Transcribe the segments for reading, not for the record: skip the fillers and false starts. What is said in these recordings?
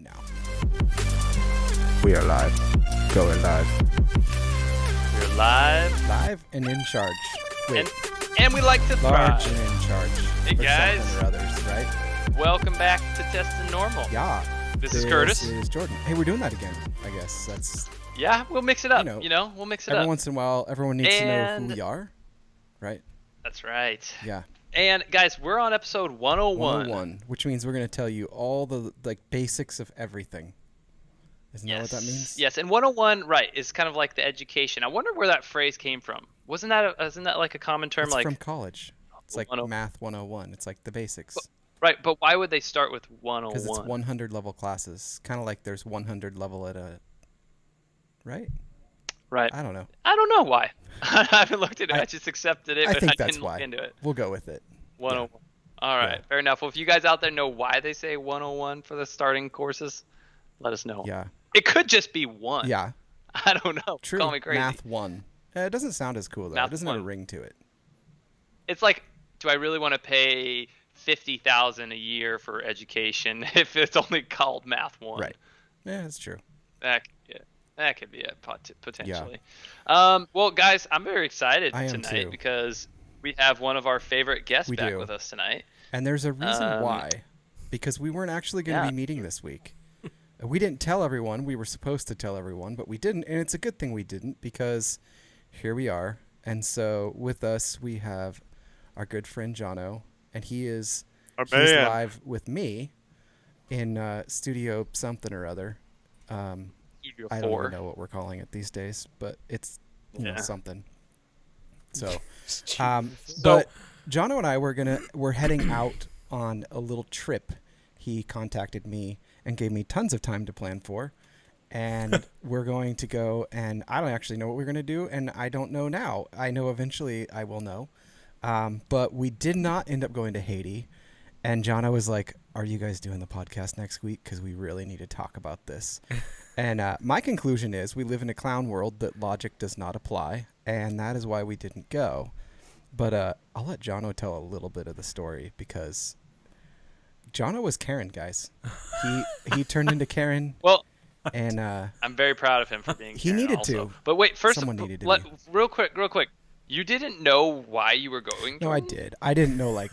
now. We are live. Going live. We're live. Live and in charge. Wait, and we like to large thrive. and in charge. Hey, for guys. something or others, right? Welcome back to Testing Normal. Yeah. This is Curtis. This is Jordan. Hey, we're doing that again, I guess. That's Yeah, we'll mix it up. You know, We'll mix it every up. once in a while, everyone needs to know And- who we are, right? That's right. Yeah. And guys, we're on episode 101. 101, which means we're going to tell you all the basics of everything. Isn't that what that means? Yes, and 101, right, is kind of like the education. I wonder where that phrase came from. Isn't that like a common term? It's like from college. It's like 101. Math 101. It's like the basics. Right, but why would they start with 101? Because it's 100 level classes. Kind of like there's 100 level at a... Right? Right. I don't know. I don't know why. I haven't looked at it. I just accepted it, I but think I that's didn't why. look into it. We'll go with it. 101. All right, Yeah. fair enough. Well, if you guys out there know why they say 101 for the starting courses, let us know. Yeah. It could just be one. Yeah. I don't know. True. Call me crazy. Math 1. It doesn't sound as cool, though. Math It doesn't have a 1. ring to it. It's like, do I really want to pay $50,000 a year for education if it's only called Math 1? Right. Yeah, that's true. That could be it potentially. Well, guys, I'm very excited I am tonight too. because we have one of our favorite guests We back do. with us tonight. And there's a reason why. Because we weren't actually going to Yeah. be meeting this week. We didn't tell everyone. We were supposed to tell everyone, but we didn't. And it's a good thing we didn't because here we are. And so with us, we have our good friend Jono. And he's live with me in studio something or other. Studio I don't 4. even know what we're calling it these days, but it's you know Yeah. something. So, So- but Jono and I we're heading out on a little trip. He contacted me and gave me tons of time to plan for, and we're going to go. And I don't actually know what we're going to do, and I don't know now. I know eventually I will know, but we did not end up going to Haiti. And Jono was like, "Are you guys doing the podcast next week? Because we really need to talk about this." And my conclusion is we live in a clown world that logic does not apply, and that is why we didn't go. But I'll let Jono tell a little bit of the story because Jono was Karen, guys. He turned into Karen. Well, And I'm very proud of him for being He Karen needed also. to. But wait, first, Someone needed to be. real quick. You didn't know why you were going? no, I Jordan? did. I didn't know like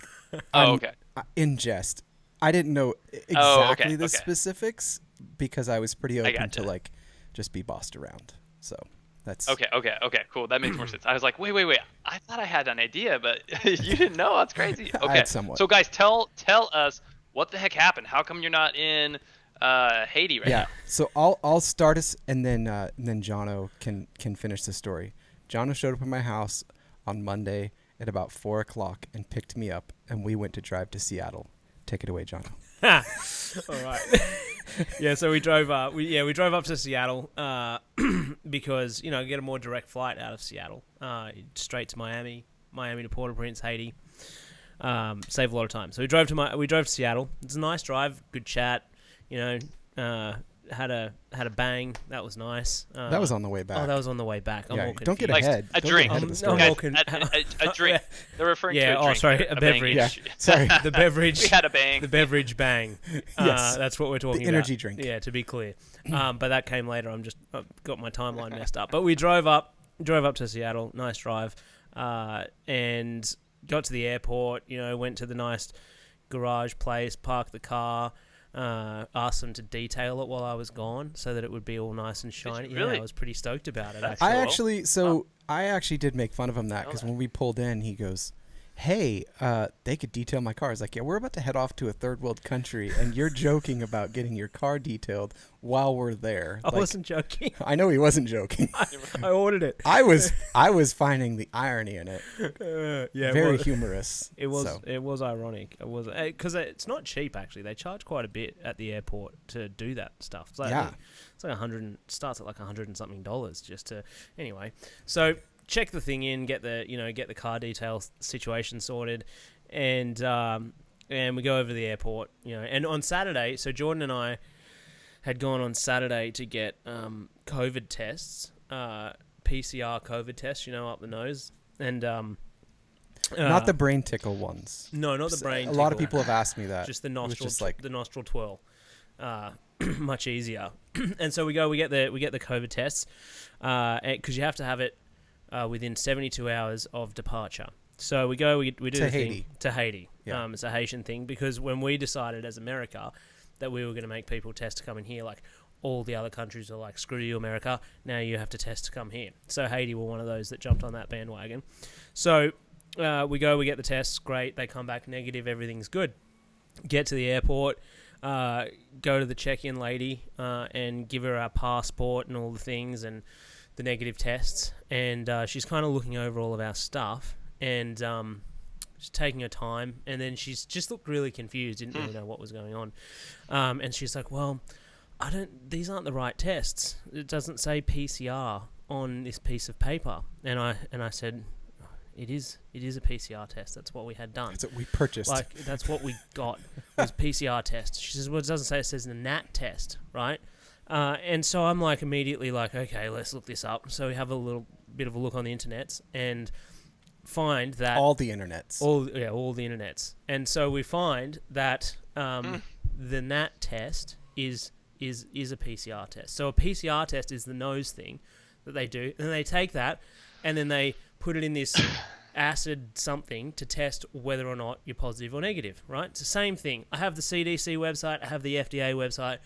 Oh, okay. in jest. I didn't know exactly Oh, okay, the okay. specifics because I was pretty open to gotcha. like just be bossed around. So that's Okay, cool. That makes more sense. I was like, wait. I thought I had an idea, but you didn't know. That's crazy. I Okay. had somewhat. So, guys, tell us what the heck happened. How come you're not in Haiti right yeah. now? So I'll start us and then Jono can finish the story. Jono showed up at my house on Monday at about 4:00 and picked me up, and we went to drive to Seattle. Take it away, Jono. All right. Yeah, so we drove up. We drove up to Seattle because get a more direct flight out of Seattle straight to Miami to Port-au-Prince, Haiti. Save a lot of time. So we drove to Seattle. It's a nice drive, good chat. Had a bang. That was nice. That was on the way back. Oh, that was on the way back. I'm Yeah, all don't get confused. ahead. a Don't drink. Get ahead of the story. I'm Guys, all a drink. They're referring Yeah, to a oh, drink. sorry, a bang beverage. Yeah, industry. sorry. The beverage. We had a bang. The beverage bang. Yes. That's what we're talking about. energy drink. Yeah, to be clear. But that came later. I've got my timeline messed up. But we drove up to Seattle. Nice drive. And got to the airport, went to the nice garage place, parked the car, asked them to detail it while I was gone so that it would be all nice and shiny. Really? Yeah, I was pretty stoked about it, That's actually. I actually did make fun of him because when we pulled in, he goes, "Hey, they could detail my car." I was like, "Yeah, we're about to head off to a third world country, and you're joking about getting your car detailed while we're there." I wasn't joking. I know he wasn't joking. I ordered it. I was finding the irony in it. Yeah, Very humorous. It was So, it was ironic. It was because it's not cheap actually. They charge quite a bit at the airport to do that stuff. It's like, Yeah. it's like starts at like $100 and something just to anyway. So check the thing in, get the car detail situation sorted, and we go over to the airport. And on Saturday, so Jordan and I had gone on Saturday to get COVID tests, PCR COVID tests, up the nose, and not the brain tickle ones. no, not the brain. A lot of tickle. people have asked me that. Just the It was nostril, just like the nostril twirl. much easier. And so we get the COVID tests, because you have to have it within 72 hours of departure. So we do To the Haiti. thing to Haiti. Yeah. It's a Haitian thing, because when we decided as America that we were going to make people test to come in here, like all the other countries are like, screw you, America, now you have to test to come here. So Haiti were one of those that jumped on that bandwagon. So we get the tests, great, they come back negative, everything's good. Get to the airport, go to the check-in lady and give her our passport and all the things and the negative tests. And she's kind of looking over all of our stuff and she's taking her time. And then she's just looked really confused, didn't really know what was going on. And she's like, well, these aren't the right tests. It doesn't say PCR on this piece of paper. And I said, It is a PCR test. That's what we had done. That's what we purchased. Like, that's what we got, was PCR test. She says, well, it doesn't say, it says the NAT test, right? And so I'm like, immediately like, okay, let's look this up. So we have a little bit of a look on the internets and find that all the internets. all the internets. And so we find that the NAT test is a PCR test. So a PCR test is the nose thing that they do, and they take that and then they put it in this acid something to test whether or not you're positive or negative, right? It's the same thing. I have the CDC website, I have the FDA website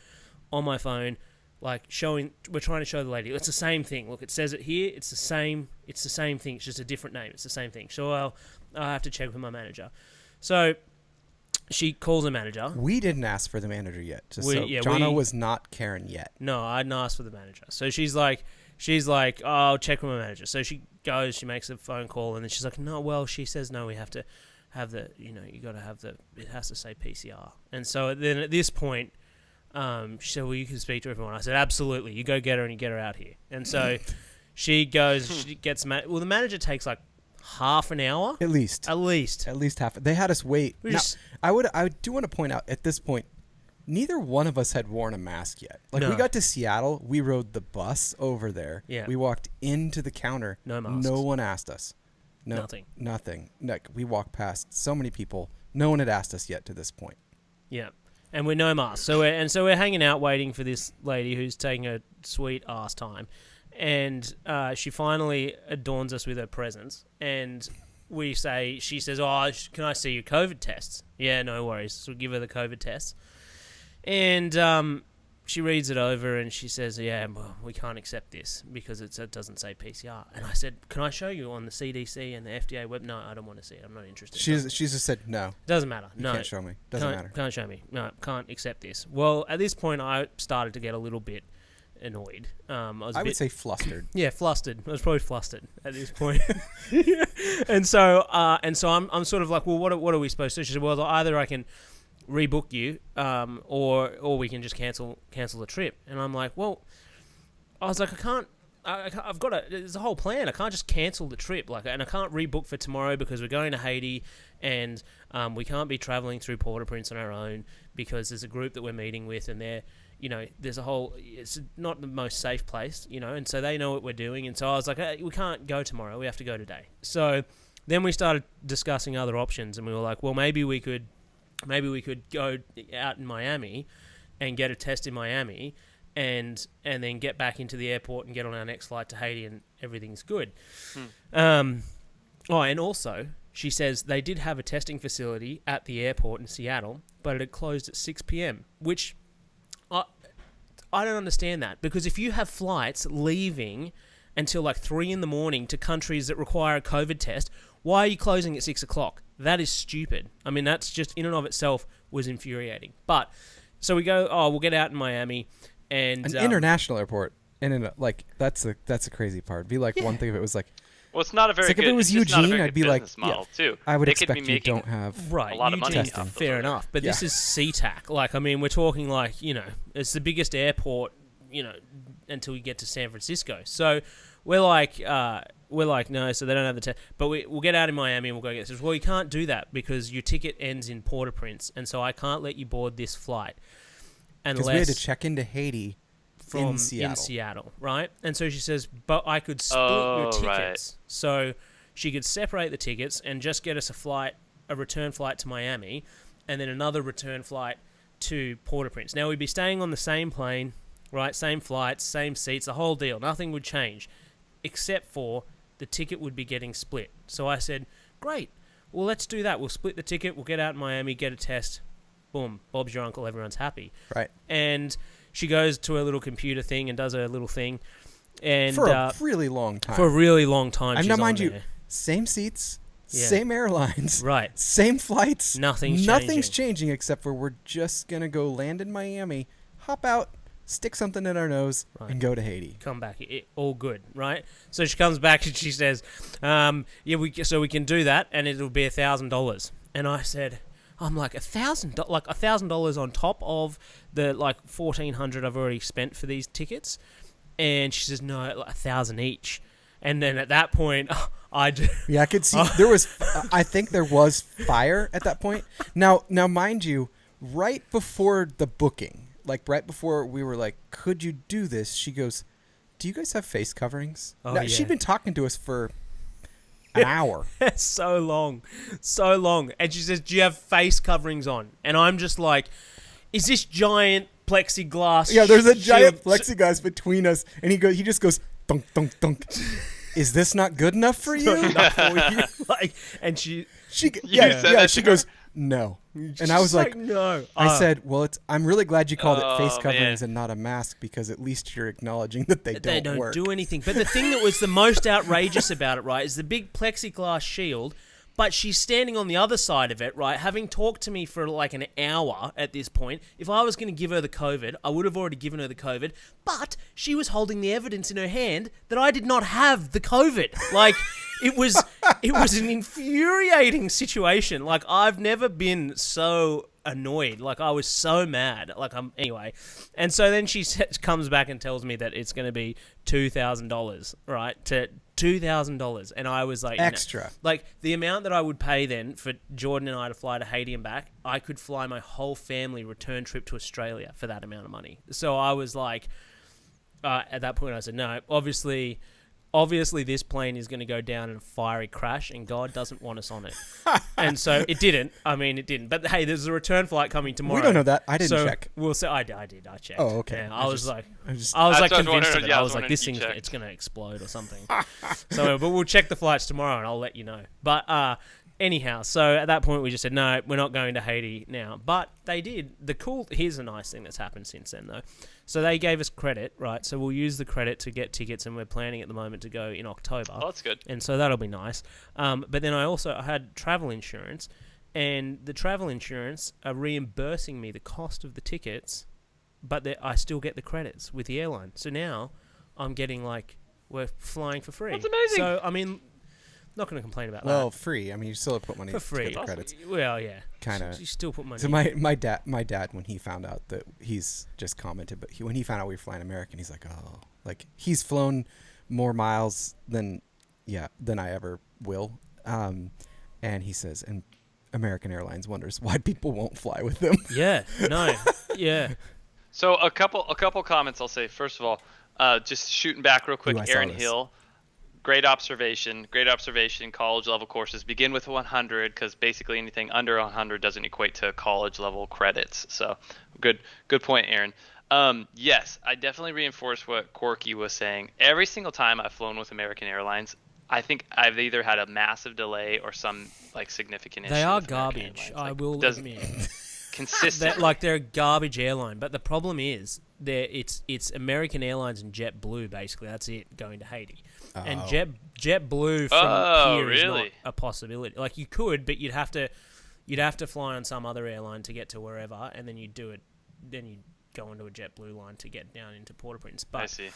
on my phone, like we're trying to show the lady, it's the same thing. Look, it says it here, it's the same thing, it's just a different name, it's the same thing. So I'll have to check with my manager. So she calls her manager. We didn't ask for the manager yet. Jono was not Karen yet. No, I didn't ask for the manager. So she's like, oh, I'll check with my manager. So she goes, she makes a phone call, and then she's like, no, well, she says, no, we have to have the, you got to have it has to say PCR. And so then at this point, she said, well, you can speak to everyone. I said, absolutely. You go get her and you get her out here. And so she goes, she gets, the manager takes like half an hour. At least half. They had us wait. Now, I do want to point out at this point, neither one of us had worn a mask yet. Like, we got to Seattle, we rode the bus over there. Yeah. We walked into the counter. No masks. No one asked us. Nothing. Like, we walked past so many people. No one had asked us yet to this point. Yeah. And we're no masks. So we're hanging out waiting for this lady who's taking a sweet ass time. And she finally adorns us with her presence. And she says, oh, can I see your COVID tests? Yeah, no worries. So we give her the COVID tests. And she reads it over and she says, yeah, well, we can't accept this because it doesn't say PCR. And I said, can I show you on the CDC and the FDA web? No, I don't want to see it. I'm not interested. She's just said, no. Doesn't matter. You can't show me. Doesn't matter. Can't show me. No, can't accept this. Well, at this point, I started to get a little bit annoyed. I would say flustered. Yeah, flustered. I was probably flustered at this point. and so I'm sort of like, well, what are we supposed to do? She said, well, either I can rebook you, or we can just cancel the trip. And I'm like, well, I was like, there's a whole plan. I can't just cancel the trip, and I can't rebook for tomorrow because we're going to Haiti, and we can't be traveling through Port-au-Prince on our own because there's a group that we're meeting with, and it's not the most safe place, and so they know what we're doing. And so I was like, hey, we can't go tomorrow. We have to go today. So then we started discussing other options, and we were like, well, maybe we could go out in Miami and get a test in Miami and then get back into the airport and get on our next flight to Haiti and everything's good. And also, she says they did have a testing facility at the airport in Seattle, but it had closed at 6 p.m., which I don't understand that, because if you have flights leaving until like 3 in the morning to countries that require a COVID test, why are you closing at 6 o'clock? That is stupid. I mean, that's just in and of itself was infuriating. But so we go, we'll get out in Miami, and an international airport, and that's a crazy part. It'd be like one thing if it was like. Well, it's not a very good. If it was Eugene, I'd be like, model too. I would they expect you don't have a lot of money. Eugene, fair enough, but this is SeaTac. Like, I mean, we're talking like it's the biggest airport, until you get to San Francisco. So we're like no, so they don't have the test. But we'll get out in Miami and we'll go get this. Well, you can't do that because your ticket ends in Port-au-Prince, and so I can't let you board this flight unless we had to check into Haiti in Seattle, right? And so she says, but I could split your tickets. Right. So she could separate the tickets and just get us a return flight to Miami, and then another return flight to Port-au-Prince. Now, we'd be staying on the same plane, right? Same flights, same seats, the whole deal. Nothing would change, except for the ticket would be getting split. So I said, great. Well, let's do that. We'll split the ticket. We'll get out in Miami, get a test. Boom. Bob's your uncle. Everyone's happy. Right. And she goes to her little computer thing and does her little thing. And For a really long time. For a really long time. And she's now, on mind you, there. same seats, Yeah. same airlines, Right. same flights. Nothing's changing except for we're just going to go land in Miami, hop out, stick something in our nose, Right. and go to Haiti. Come back. All good, right? So she comes back and she says, yeah, we can do that and it'll be $1,000. And I said, I'm like, $1,000, like $1,000 on top of the like $1,400 I've already spent for these tickets. And she says, no, like $1,000 each. And then at that point, Yeah, I could see there was. I think there was fire at that point. Now, mind you, right before the booking, like right before we were like, "Could you do this?" She goes, "Do you guys have face coverings?" Oh, Now, yeah. She'd been talking to us for an hour. so long. And she says, do you have face coverings on? And I'm just like, is this giant plexiglass? Yeah, there's a giant shield- plexiglass between us, and he just goes dunk dunk dunk. Is this not good enough for you? enough for you? Like, and she She said yeah. that She to her? goes no, and I was she's like, no. I said, well, I'm really glad you called it Oh, face coverings man. and not a mask because at least you're acknowledging that they don't work. do anything. But the thing that was the most outrageous about it, right, is the big plexiglass shield. But she's standing on the other side of it, right, having talked to me for like an hour at this point. If I was going to give her the COVID, I would have already given her the COVID. But she was holding the evidence in her hand that I did not have the COVID. Like, it was an infuriating situation. Like, I've never been so annoyed. Like, I was so mad. Like, anyway. And so then she comes back and tells me that it's going to be $2,000, right, to $2,000, and I was like, Extra. no. Like the amount that I would pay then for Jordan and I to fly to Haiti and back, I could fly my whole family return trip to Australia for that amount of money. So I was like, at that point I said, no, obviously this plane is going to go down in a fiery crash, and God doesn't want us on it. And so it didn't. I mean, it didn't. But hey, there's a return flight coming tomorrow. We don't know that. I didn't check. We'll say I did. I checked. Oh, okay. Yeah, I was like That's convinced what I was of wondering. it. Yeah, I I was was like, wondering this if you thing's checked. it's going to explode or something. So, but we'll check the flights tomorrow, and I'll let you know. But anyhow, so at that point we just said no, we're not going to Haiti now. But they did. Here's a nice thing that's happened since then, though. So they gave us credit, right? So we'll use the credit to get tickets, and we're planning at the moment to go in October. Oh, that's good. And so that'll be nice. But then I had travel insurance, and the travel insurance are reimbursing me the cost of the tickets, but I still get the credits with the airline. So now I'm getting we're flying for free. That's amazing. So I mean, not going to complain about Well, that. free. I mean, you still put money For free. to get the credits. Well, yeah. Kinda. You still put money. So my dad when he found out that he's just commented, but when he found out we were flying American, he's like, oh, like he's flown more miles than I ever will, and he says, and American Airlines wonders why people won't fly with them. Yeah. No. Yeah. So a couple comments I'll say. First of all, just shooting back real quick, Ooh, I saw Aaron this. Hill, great observation. College level courses begin with 100 because basically anything under 100 doesn't equate to college level credits. So good point, Aaron. Yes, I definitely reinforce what Corky was saying. Every single time I've flown with American Airlines, I think I've either had a massive delay or some significant issue. They are with American garbage. Airlines. I will doesn't- admit. Consistent. They're a garbage airline, but the problem is it's American Airlines and JetBlue basically. That's it going to Haiti, and JetBlue from here is not really? a possibility. Like you could, but you'd have to fly on some other airline to get to wherever, and then you go onto a JetBlue line to get down into Port-au-Prince. But I see.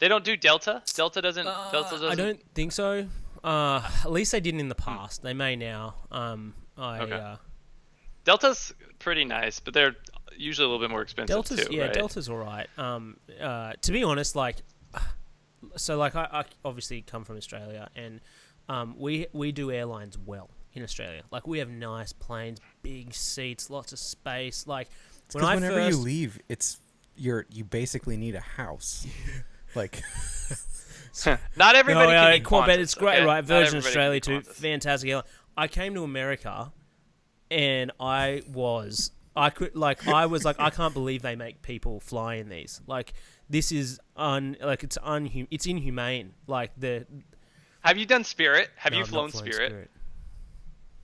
They don't do Delta. Delta doesn't. I don't think so. At least they didn't in the past. They may now. Okay. Delta's pretty nice, but they're usually a little bit more expensive too. Right? Delta's all right. To be honest, I obviously come from Australia, and we do airlines well in Australia. Like we have nice planes, big seats, lots of space. Like Because whenever you leave, you basically need a house. Like Not everybody can eat Quebec, Qantas, it's great, okay? right? Not Virgin everybody Australia can too, eat Qantas. fantastic airline. I came to America, and I was I was like, I can't believe they make people fly in these. Like, this is it's inhumane. Like Have you done Spirit? Have No, you I've flown not Spirit?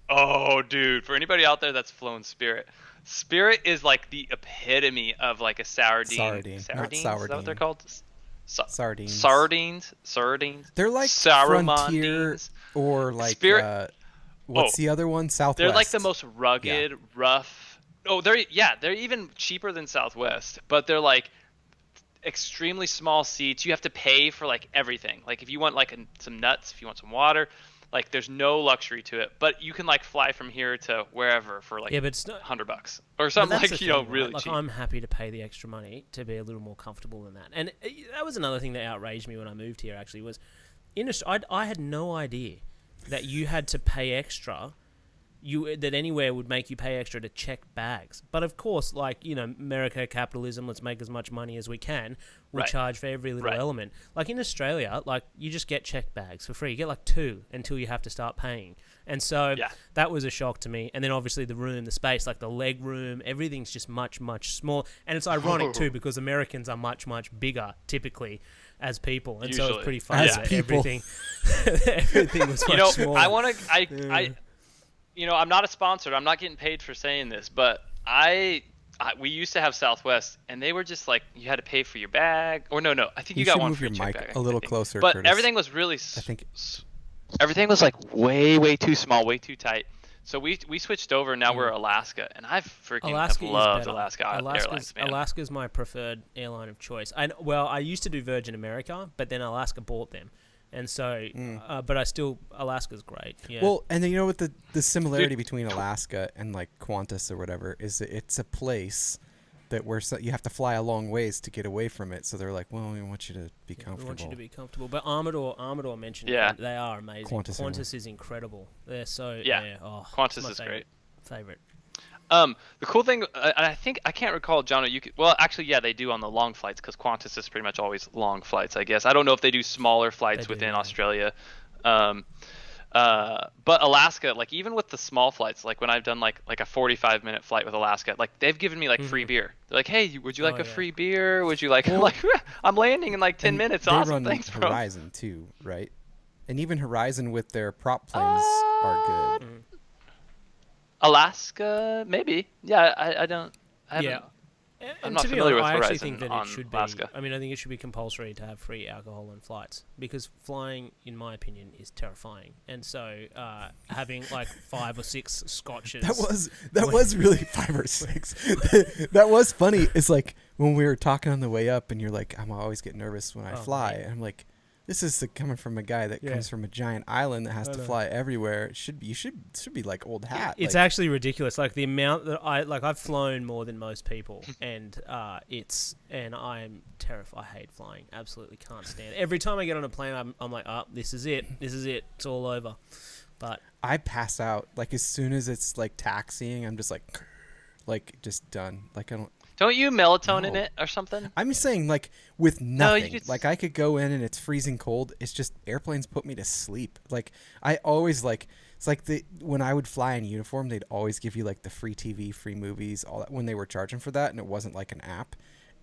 Oh, dude! For anybody out there that's flown Spirit, Spirit is like the epitome of like a sardine. Sardine, not Is that what sourdine. they're called? Sardines. Sardines. They're like Frontier Sauromondines. or like Spirit. what's the other one? Southwest. They're like the most rugged, rough. Oh, they're even cheaper than Southwest, but they're like extremely small seats. You have to pay for like everything. Like if you want like some nuts, if you want some water, like there's no luxury to it. But you can like fly from here to wherever for like but it's not $100 or something But that's like the you know thing, really right? Like, cheap. I'm happy to pay the extra money to be a little more comfortable than that. And that was another thing that outraged me when I moved here. Actually, was I had no idea that you had to pay extra. That anywhere would make you pay extra to check bags. But of course, like, you know, America, capitalism, let's make as much money as we can. We'll Right. charge for every little Right. element. Like in Australia, like you just get check bags for free. You get like 2 until you have to start paying. And so Yeah. that was a shock to me. And then obviously the room, the space, like the leg room, everything's just much, much smaller. And it's ironic too, because Americans are much, much bigger typically as people. And so Usually. it's pretty funny As that people. everything was much You know, smaller. I want to. I you know, I'm not a sponsor. I'm not getting paid for saying this, but we used to have Southwest, and they were just like you had to pay for your bag. Or no, I think you got should one move free your check mic bag, a little I think. closer, But Curtis. everything was really. I think Everything was like way too small, way too tight. So we switched over, and now we're Alaska, and I freaking Alaska have loved is better. Alaska Airlines, man. Alaska's my preferred airline of choice. I used to do Virgin America, but then Alaska bought them, and so but Alaska's great. Yeah. Well, and then you know what the similarity between Alaska and like Qantas or whatever is that it's a place that you have to fly a long ways to get away from it. So they're like, well, we want you to be we comfortable. want you to be comfortable. But Amador mentioned they are amazing. Qantas is incredible. They're so Qantas it's my is great. Favorite. The cool thing, I can't recall, John. Well, actually, yeah, they do on the long flights because Qantas is pretty much always long flights, I guess. I don't know if they do smaller flights within Australia. But Alaska, like even with the small flights, like when I've done like a 45-minute flight with Alaska, like they've given me like free beer. They're like, hey, would you like a free beer? Would you like? I'm like, I'm landing in like 10 minutes. They Awesome, run thanks, bro. Horizon too, right? And even Horizon with their prop planes are good. Alaska, maybe. Yeah, I don't. I haven't, Yeah. I'm And not to be familiar honest, with I actually Horizon think that on it should Alaska. be. I mean, I think it should be compulsory to have free alcohol on flights because flying, in my opinion, is terrifying. And so, having like 5 or 6 scotches. That was really 5 or 6. That was funny. It's like when we were talking on the way up, and you're like, "I'm always get nervous when I fly," and I'm like, "This is coming from a guy that comes from a giant island that has to fly everywhere. It should be like old hat." It's like, actually ridiculous. Like the amount that I've flown more than most people, and I'm terrified. I hate flying. Absolutely can't stand it. Every time I get on a plane, I'm like, this is it. It's all over. But I pass out like as soon as it's like taxiing. I'm just like just done. Like I don't. Don't you melatonin it or something? I'm saying like with nothing. just- Like I could go in and it's freezing cold. It's just airplanes put me to sleep. Like I always like it's like when I would fly in uniform, they'd always give you like the free TV, free movies, all that when they were charging for that, and it wasn't like an app.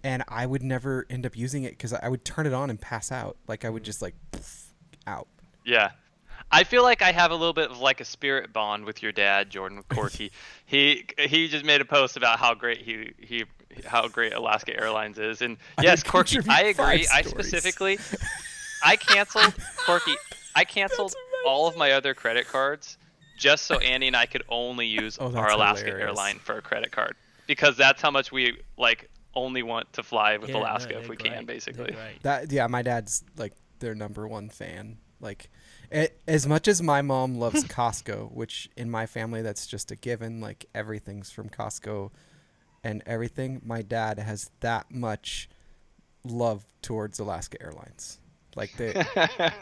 And I would never end up using it because I would turn it on and pass out. Like I would just like poof, out. Yeah. I feel like I have a little bit of like a spirit bond with your dad, Jordan Corky. he just made a post about how great how great Alaska Airlines is, and yes, Corky, I agree. I specifically, I canceled all of my other credit cards just so Andy and I could only use Oh, that's our Alaska hilarious. airline for a credit card because that's how much we like only want to fly with yeah, Alaska no, if they're we great. can, basically. They're great. My dad's like their number one fan. Like as much as my mom loves Costco, which in my family that's just a given, like everything's from Costco and everything, my dad has that much love towards Alaska Airlines. Like they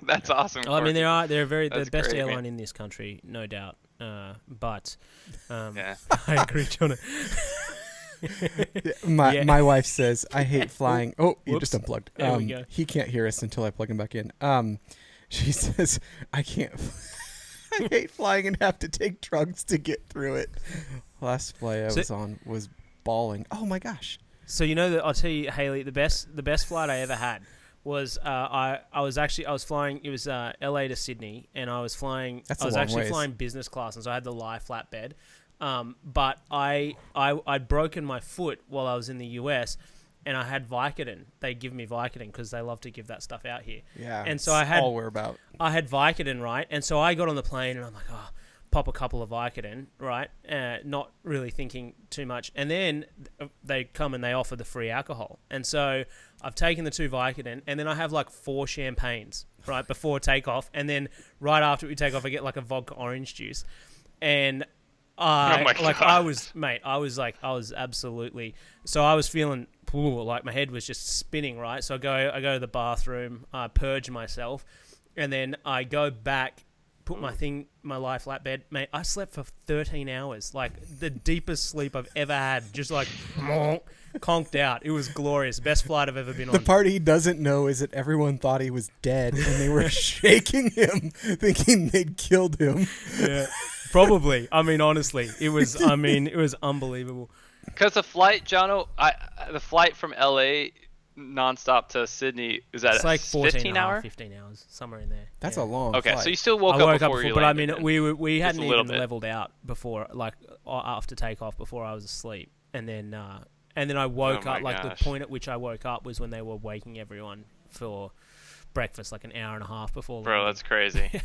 That's awesome. I mean, Corky. they're the That's best great, airline man. in this country, no doubt. But Yeah. I agree, John. my wife says I hate flying. Oh, you Whoops. just unplugged. There we go. He can't hear us until I plug him back in. She says I can't I hate flying and have to take drugs to get through it. Last flight I was on was bawling. Oh my gosh. So you know that I'll tell you, Haley, the best flight I ever had was I was flying. It was LA to Sydney, and I was flying. That's I a was long actually ways. flying business class, and so I had the lie flat bed. But I'd broken my foot while I was in the US, and I had Vicodin. They give me Vicodin because they love to give that stuff out here. Yeah. And so it's I had all we're about. I had Vicodin, right? And so I got on the plane, and I'm like, oh, pop a couple of Vicodin, right? Not really thinking too much. And then they come and they offer the free alcohol. And so I've taken the 2 Vicodin, and then I have like 4 champagnes, right, before takeoff. And then right after we take off, I get like a vodka orange juice. And Oh my like God. I was absolutely, so I was feeling like my head was just spinning, right? So I go to the bathroom, I purge myself, and then I go back, put my lie flat bed. Mate, I slept for 13 hours, like the deepest sleep I've ever had, just like conked out. It was glorious. Best flight I've ever been The on. part he doesn't know is that everyone thought he was dead and they were shaking him, thinking they'd killed him. Yeah, probably. I mean, honestly, it was unbelievable. Because the flight, Jono, the flight from LA nonstop to Sydney is that It's like 14 15 hour? 15 hours, somewhere in there. That's Yeah. a long Okay, flight. so you still woke I up woke before up you but I landed. mean, we hadn't a little even bit. leveled out before, like after takeoff, before I was asleep, and then I woke Oh my up. Like gosh. the point at which I woke up was when they were waking everyone for breakfast, like an hour and a half before. Bro, landing. that's crazy.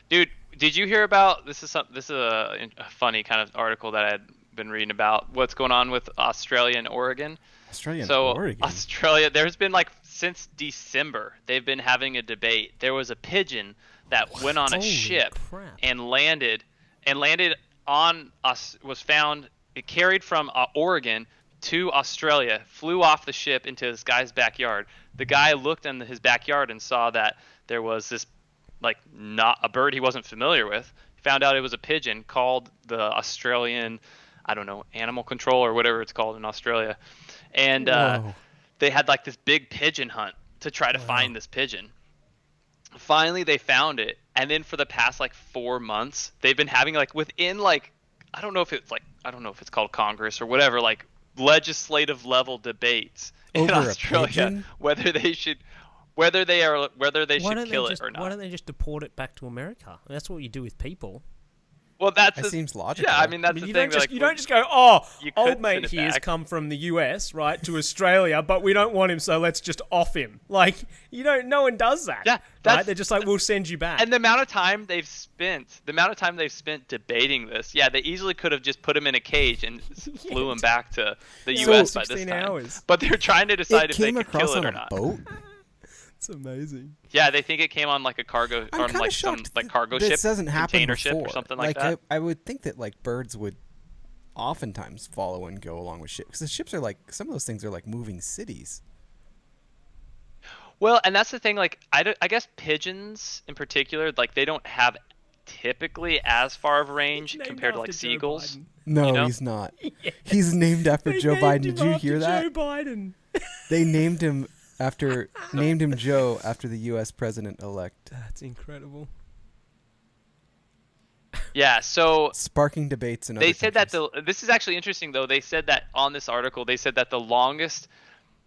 Dude, did you hear about this? Is a funny kind of article that I had been reading about what's going on with Australia and Oregon. Australian So Oregon. Australia, there's been like since December, they've been having a debate. There was a pigeon that went on a Holy ship crap. and landed on us, was found, it carried from Oregon to Australia, flew off the ship into this guy's backyard. The guy looked in his backyard and saw that there was this, like, not a bird he wasn't familiar with. Found out it was a pigeon, called the Australian, I don't know, animal control or whatever it's called in Australia. And Whoa. they had like this big pigeon hunt to try to find this pigeon. Finally, they found it. And then for the past like 4 months, they've been having like within like, I don't know if it's called Congress or whatever, like legislative level debates in Over a Australia pigeon? whether they should kill it or not. Why don't they just deport it back to America? That's what you do with people. Well, that's That seems logical. Yeah, I mean that's the you thing. don't just go, oh, you could old mate send it here's back. come from the US, right, to Australia, but we don't want him, so let's just off him. Like, no one does that. Yeah, right? that's- They're just like, we'll send you back. And the amount of time they've spent debating this, yeah, they easily could have just put him in a cage and flew him back to the Yeah, U.S. so by this 16 time. hours. But they're trying to decide It if they came could across kill it on or a not. boat. It's amazing. Yeah, they think it came on like a cargo I'm or kinda like some shocked like cargo this ship, doesn't happen container ship before. or something like that. I would think that like birds would oftentimes follow and go along with ships because the ships are like some of those things are like moving cities. Well, and that's the thing. Like, I guess pigeons in particular, like they don't have typically as far of range Named compared to like after Joe seagulls. Biden. No, You know? he's not. He's named after They Joe named Biden. him Did you after hear that? Joe Biden. They named him Joe after the U.S. president elect, That's incredible. Yeah, so sparking debates in they other said that countries. this is actually interesting though. They said that on this article, they said that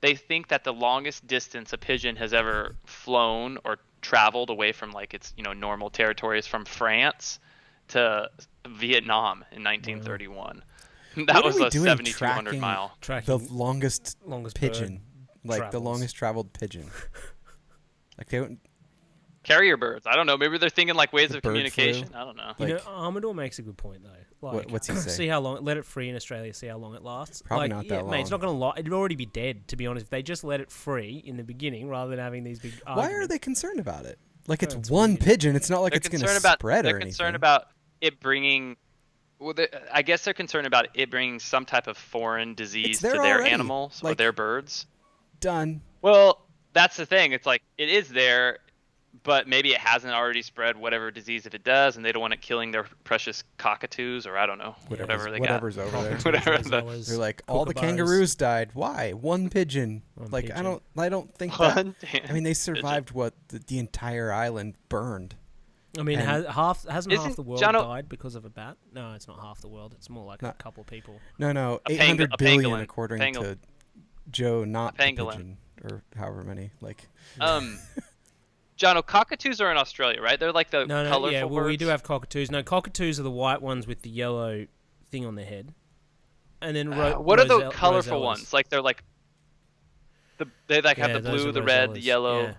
they think that the longest distance a pigeon has ever flown or traveled away from like its normal territory is from France to Vietnam in 1931. That What are was we a doing 7,200 tracking mile. the Tracking longest longest pigeon, like the travels. longest traveled pigeon. Like they don't. Carrier birds. I don't know. Maybe they're thinking like ways The of bird communication. flu. I don't know. You know, Like- Amador makes a good point though. Like, what's he say? See how long. Let it free in Australia. See how long it lasts. Probably like, not yeah, that Mate, it's long. not gonna. It'd already be dead. To be honest, if they just let it free in the beginning rather than having these big. Why are arguments. they concerned about it? Like it's It's one weird. pigeon. It's not like They're it's going to concerned about spread or they're anything. concerned about it bringing. Well, I guess they're concerned about it bringing some type of foreign disease to there their already. animals or Like- their birds. Done. Well, that's the thing. It's like it is there, but maybe it hasn't already spread whatever disease if it does, and they don't want it killing their precious cockatoos or I don't know whatever they Whatever's over there. Whatever the- Zoas, They're like all the kookaburras. kangaroos died. Why? One pigeon. One like pigeon. I don't think One that. damn I mean, they pigeon. survived what the entire island burned. I mean, And- hasn't half Isn't the world Jono- died because of a bat? No, it's not half the world. It's more like a Not- couple people. No, A 800 a billion pangolin. according Pangolin. to Joe, not the Pangolin. pigeon, or however many. Like, Jono, cockatoos are in Australia, right? They're like the No, colorful yeah. Well, we birds. do have cockatoos. No, cockatoos are the white ones with the yellow thing on their head. And then what are the Roselle- colorful Rosellas. ones? Like they're like they like have Yeah, the those blue, are the red, the Rosellas. yellow, Yeah.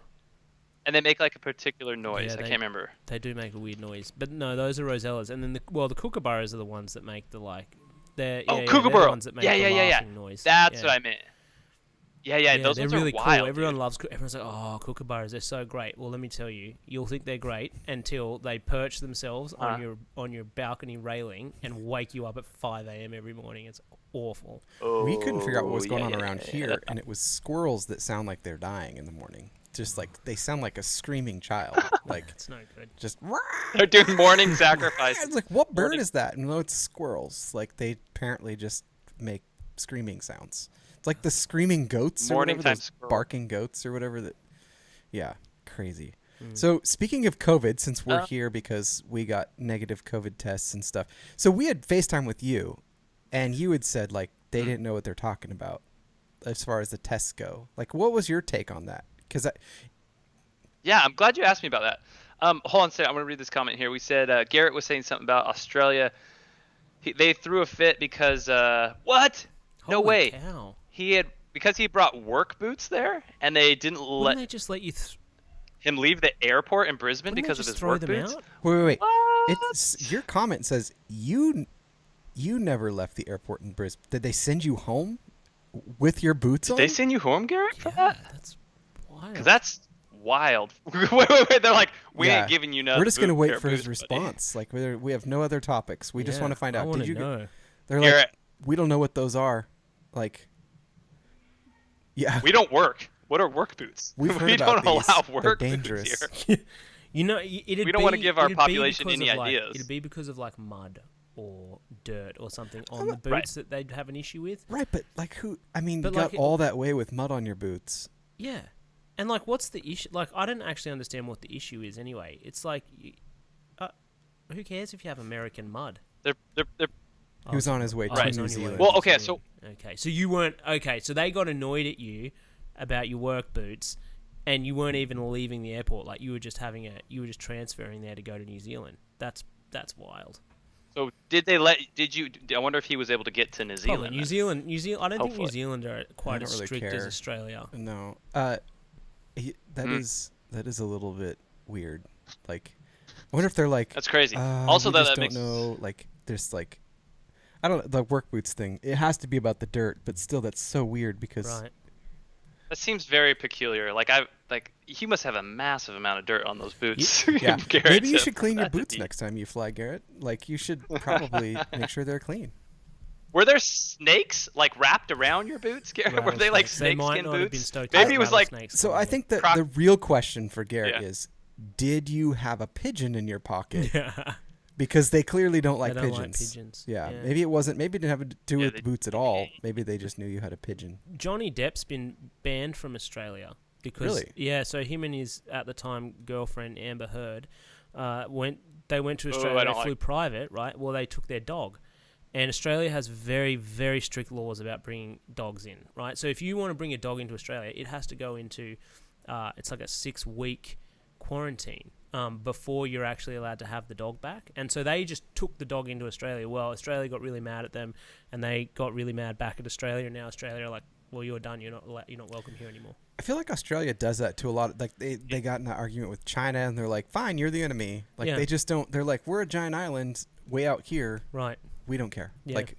and they make like a particular noise. Yeah, I they- can't remember. They do make a weird noise, but no, those are Rosellas. And then the kookaburras are the ones that make the like. They're Oh, they're the kookaburra. ones that make Yeah, the yeah, yeah, yeah. laughing noise. That's yeah. what I meant. Yeah, those they're ones really are wild. cool. Everyone dude. loves. Everyone's like, oh, kookaburras, they're so great. Well, let me tell you, you'll think they're great until they perch themselves on your balcony railing and wake you up at 5 a.m. every morning. It's awful. we couldn't figure out what was Oh, going yeah, on yeah, around yeah, here, yeah. and it was squirrels that sound like they're dying in the morning. Just like they sound like a screaming child, like It's no good. just. They're doing morning sacrifice. It's like, what bird Morning- is that? No, it's squirrels. Like they apparently just make screaming sounds. It's like the screaming goats or Morning whatever, time those squirrel. barking goats or whatever. That, yeah, crazy. Hmm. So speaking of COVID, since we're here because we got negative COVID tests and stuff, so we had FaceTime with you, and you had said like they didn't know what they're talking about as far as the tests go. Like, what was your take on that? Because Yeah, I'm glad you asked me about that. Hold on a second. I'm going to read this comment here. We said Garrett was saying something about Australia. They threw a fit because what? No Holy way. cow. Because he brought work boots there, and they didn't Wouldn't let they just let you? him leave the airport in Brisbane Wouldn't they because of just his throw work them boots. out? wait. What? It's your comment says you never left the airport in Brisbane. Did they send you home with your boots Did on? they send you home, Garrett, for Yeah, that? that's wild. Because that's wild. wait. They're like, we Yeah. ain't giving you no. We're just gonna wait pair of for his boots, buddy." response. Like we have no other topics. We just want to find I out. wanna Did you? know. They're like, Garrett, we don't know what those are. Like, yeah, we don't work. What are work boots? we've heard we about don't these. allow They're work dangerous. boots here. You know, it'd We don't wanna give our it'd be population because any of, like, ideas. It'd be because of like mud or dirt or something on the boots Right. that they'd have an issue with. Right, but like who? I mean, But you got like- all that way with mud on your boots. Yeah, and like, what's the issue? Like, I don't actually understand what the issue is anyway. It's like, who cares if you have American mud? They're He was on his way to Right. he's New on your way Zealand. Well, to okay, New so- Zealand. So you weren't okay. So they got annoyed at you about your work boots, and you weren't even leaving the airport. Like you were just transferring there to go to New Zealand. That's wild. So did you? I wonder if he was able to get to New Zealand. Probably New then. Zealand. I don't think New Hopefully. Zealand are quite don't as really strict as care. Australia. No, that Hmm. is a little bit weird. Like, I wonder if they're like. That's crazy. Uh, Also, we that just don't makes know. Like, there's like, I don't the work boots thing. It has to be about the dirt, but still, that's so weird because Right. that seems very peculiar. Like he must have a massive amount of dirt on those boots. yeah. Garrett, Maybe you to- should clean your that to boots be- next time you fly, Garrett. Like, you should probably make sure they're clean. Were there snakes like wrapped around your boots, Garrett? Were they like Rattlesnakes. They might snakeskin not have been boots? stoked Maybe about it was like rattlesnakes, So I probably. think that Croc- the real question for Garrett Yeah. is, did you have a pigeon in your pocket? Yeah. Because they clearly don't like They don't pigeons. like pigeons. Yeah, Yeah. maybe it wasn't. Maybe it didn't have to do Yeah, with they- boots at all. Maybe they just knew you had a pigeon. Johnny Depp's been banned from Australia because Really? yeah. So him and his at the time girlfriend Amber Heard went to I Australia. don't They flew like- private, right? Well, they took their dog, and Australia has very very strict laws about bringing dogs in, right? So if you want to bring a dog into Australia, it has to go into it's like a 6-week quarantine. Before you're actually allowed to have the dog back. And so they just took the dog into Australia. Well, Australia got really mad at them, and they got really mad back at Australia. And now Australia are like, well, you're done. You're not welcome here anymore. I feel like Australia does that to a lot. Like they got in an argument with China, and they're like, "Fine, you're the enemy." Like Yeah. they just don't. They're like, "We're a giant island way out here. Right. We don't care." Yeah. Like,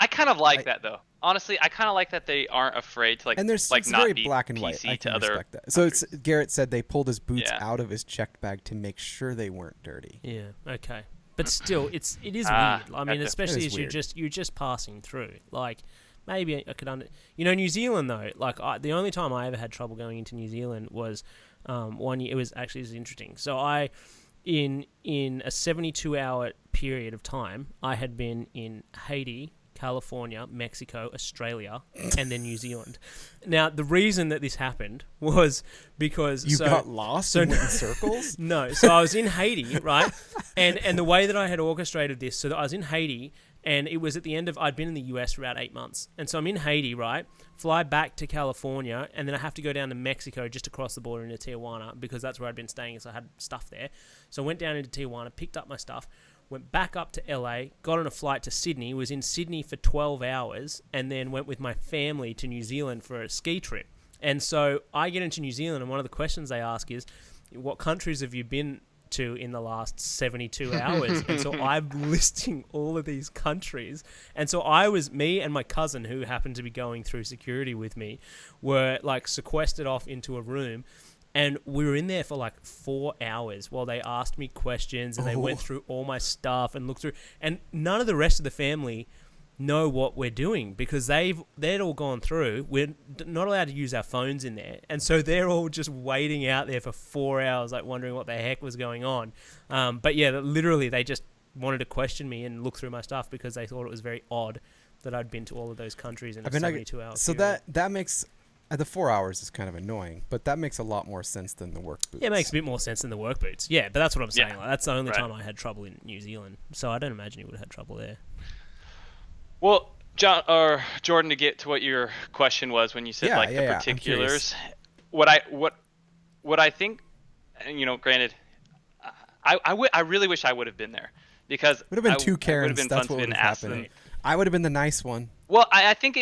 I kind of like that though. Honestly, I kind of like that they aren't afraid to and there's like it's not very be black and white. PC I to can other. respect that. So it's Garrett said they pulled his boots Yeah. out of his checked bag to make sure they weren't dirty. Yeah. Okay. But still, it is weird. I mean, gotcha. especially It is as weird. you're just passing through. Like, maybe I could New Zealand though. Like, the only time I ever had trouble going into New Zealand was one year. It was interesting. So in a 72-hour period of time, I had been in Haiti, California, Mexico, Australia, and then New Zealand. Now, the reason that this happened was because... You got lost and went in circles? No. So I was in Haiti, right? And the way that I had orchestrated this, so that I was in Haiti, and it was at the end of... I'd been in the US for about 8 months. And so I'm in Haiti, right? Fly back to California, and then I have to go down to Mexico just across the border into Tijuana because that's where I'd been staying, so I had stuff there. So I went down into Tijuana, picked up my stuff, went back up to LA, got on a flight to Sydney, was in Sydney for 12 hours, and then went with my family to New Zealand for a ski trip. And so I get into New Zealand, and one of the questions they ask is, what countries have you been to in the last 72 hours? And so I'm listing all of these countries. And so me and my cousin, who happened to be going through security with me, were like sequestered off into a room. And we were in there for like 4 hours while they asked me questions and they went through all my stuff and looked through. And none of the rest of the family know what we're doing because they'd all gone through. We're not allowed to use our phones in there. And so they're all just waiting out there for 4 hours, like wondering what the heck was going on. But yeah, literally they just wanted to question me and look through my stuff because they thought it was very odd that I'd been to all of those countries in a 72 hours. So that makes... the 4 hours is kind of annoying, but that makes a lot more sense than the work boots. Yeah, it makes a bit more sense than the work boots. Yeah, but that's what I'm saying. Yeah. Like, that's the only time I had trouble in New Zealand. So I don't imagine you would have had trouble there. Well, John or Jordan, to get to what your question was when you said the particulars, what I think, granted, I really wish I would have been there because would have been two Karens. Been That's what would have happened. I would have been the nice one. Well, I think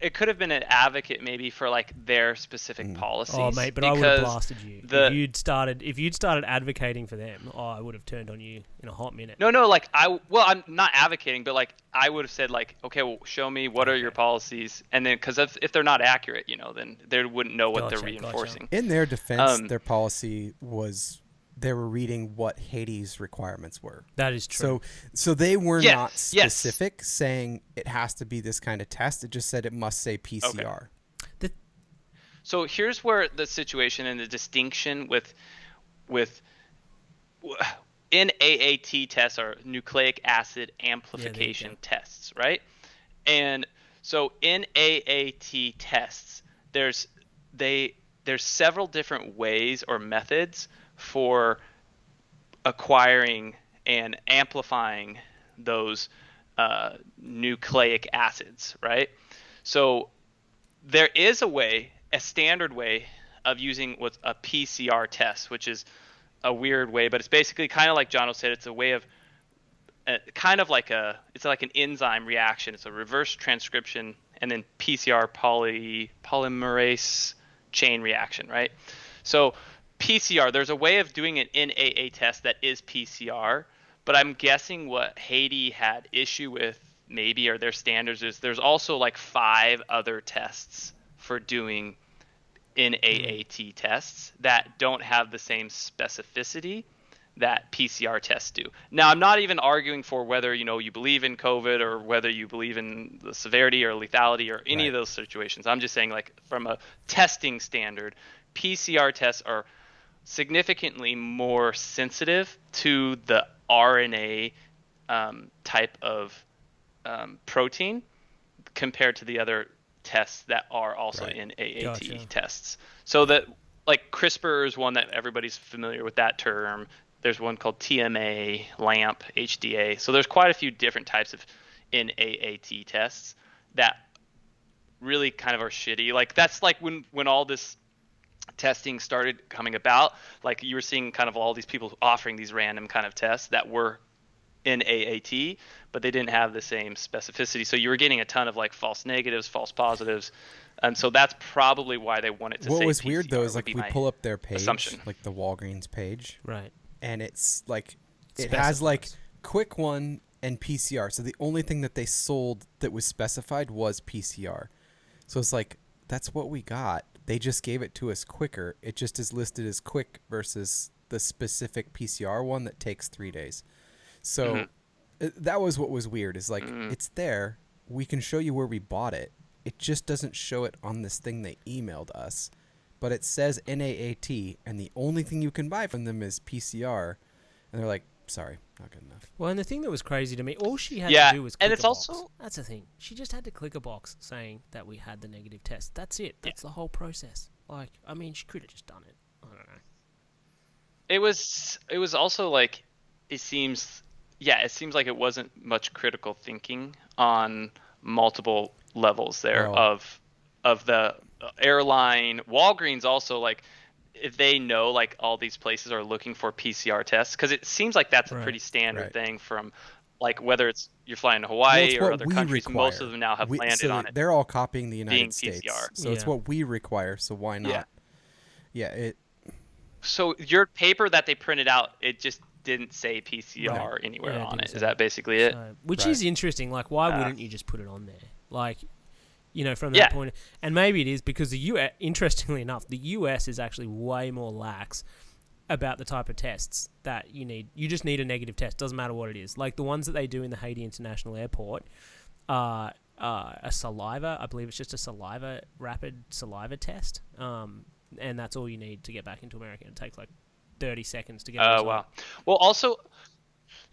it could have been an advocate maybe for like their specific policies. Oh mate, but I would have blasted you if you'd started advocating for them. Oh, I would have turned on you in a hot minute. No, like I'm not advocating, but like I would have said like, okay, well, show me what are your policies, and then because if they're not accurate, then they wouldn't know what they're reinforcing. In their defense, their policy was they were reading what Haiti's requirements were. That is true. So they were not specific saying it has to be this kind of test. It just said it must say PCR. Okay. So here's where the situation and the distinction with NAAT tests are nucleic acid amplification tests, right? And so NAAT tests, there's several different ways or methods for acquiring and amplifying those nucleic acids, right? So there is a standard way of using what's a PCR test, which is a weird way, but it's basically kind of like Jono said, it's a way of it's like an enzyme reaction. It's a reverse transcription and then PCR polymerase chain reaction, right? So PCR, there's a way of doing an NAA test that is PCR, but I'm guessing what Haiti had issue with maybe or their standards is there's also like 5 other tests for doing NAAT tests that don't have the same specificity that PCR tests do. Now, I'm not even arguing for whether you believe in COVID or whether you believe in the severity or lethality or any of those situations. I'm just saying like from a testing standard, PCR tests are significantly more sensitive to the RNA type of protein compared to the other tests that are also in AAT tests. So that like CRISPR is one that everybody's familiar with that term. There's one called TMA, LAMP, HDA. So there's quite a few different types of NAAT tests that really kind of are shitty. Like that's like when all this testing started coming about, like you were seeing kind of all these people offering these random kind of tests that were in AAT, but they didn't have the same specificity. So you were getting a ton of like false negatives, false positives. And so that's probably why they wanted to say what was PCR weird though is like we pull up their page, assumption. Like the Walgreens page. Right. And it's like, it has like quick one and PCR. So the only thing that they sold that was specified was PCR. So it's like, that's what we got. They just gave it to us quicker. It just is listed as quick versus the specific PCR one that takes 3 days. So that was what was weird is like, it's there. We can show you where we bought it. It just doesn't show it on this thing they emailed us. But it says NAAT, and the only thing you can buy from them is PCR. And they're like, sorry, not good enough. Well, and the thing that was crazy to me, all she had Yeah, to do was click and it's a box. also- That's the thing. She just had to click a box saying that we had the negative test. That's it. That's the whole process. Like, I mean, she could have just done it. I don't know. It was also like it seems like it wasn't much critical thinking on multiple levels there Well- of the airline. Walgreens also, like, if they know like all these places are looking for PCR tests, because it seems like that's a Right. pretty standard Right. thing from like whether it's you're flying to Well, Hawaii it's or what other we countries. require. Most of them now have landed so on it. They're all copying the United being States. PCR. So it's Yeah. what we require, so why not? Yeah, So your paper that they printed out, it just didn't say PCR Right. anywhere Yeah, it on didn't it. say Is that. that basically it? So, which Right. is interesting. Like, why Ah. wouldn't you just put it on there? Like, you know, from that Yeah. point. And maybe it is because the US, interestingly enough, the US is actually way more lax about the type of tests that you need. You just need a negative test. Doesn't matter what it is. Like the ones that they do in the Haiti International Airport are a saliva. I believe it's just a rapid saliva test. And that's all you need to get back into America. It takes like 30 seconds to get. Oh, wow. Well, also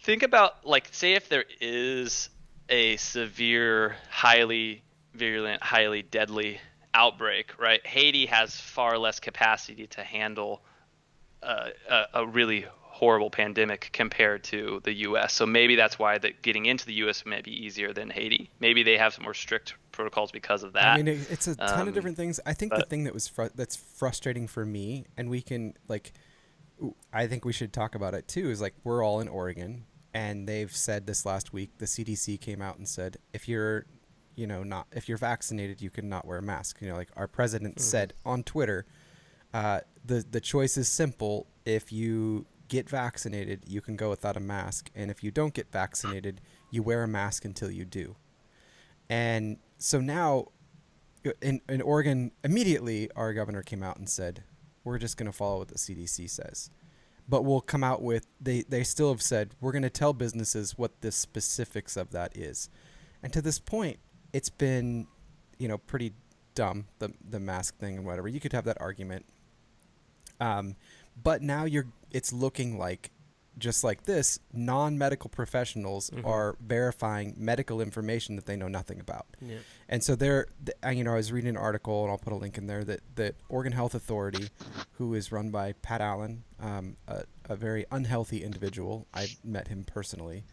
think about, like, say if there is a severe, highly virulent, highly deadly outbreak, right? Haiti has far less capacity to handle a really horrible pandemic compared to the U.S. So maybe that's why getting into the U.S. may be easier than Haiti. Maybe they have some more strict protocols because of that. I mean, it's a ton of different things. I think the but- thing that was that's frustrating for me, and we can I think we should talk about it too, is like we're all in Oregon, and they've said this last week. The CDC came out and said if you're, if you're vaccinated, you can not wear a mask. Like our president said on Twitter, the choice is simple. If you get vaccinated, you can go without a mask, and if you don't get vaccinated, you wear a mask until you do. And so now, in Oregon, immediately our governor came out and said, we're just going to follow what the CDC says. But we'll come out with, they still have said, we're going to tell businesses what the specifics of that is. And to this point, it's been, pretty dumb, the mask thing and whatever. You could have that argument. But now it's looking like, just like this, non-medical professionals are verifying medical information that they know nothing about. Yeah. And so I was reading an article, and I'll put a link in there, that Oregon Health Authority, who is run by Pat Allen, a very unhealthy individual. I met him personally,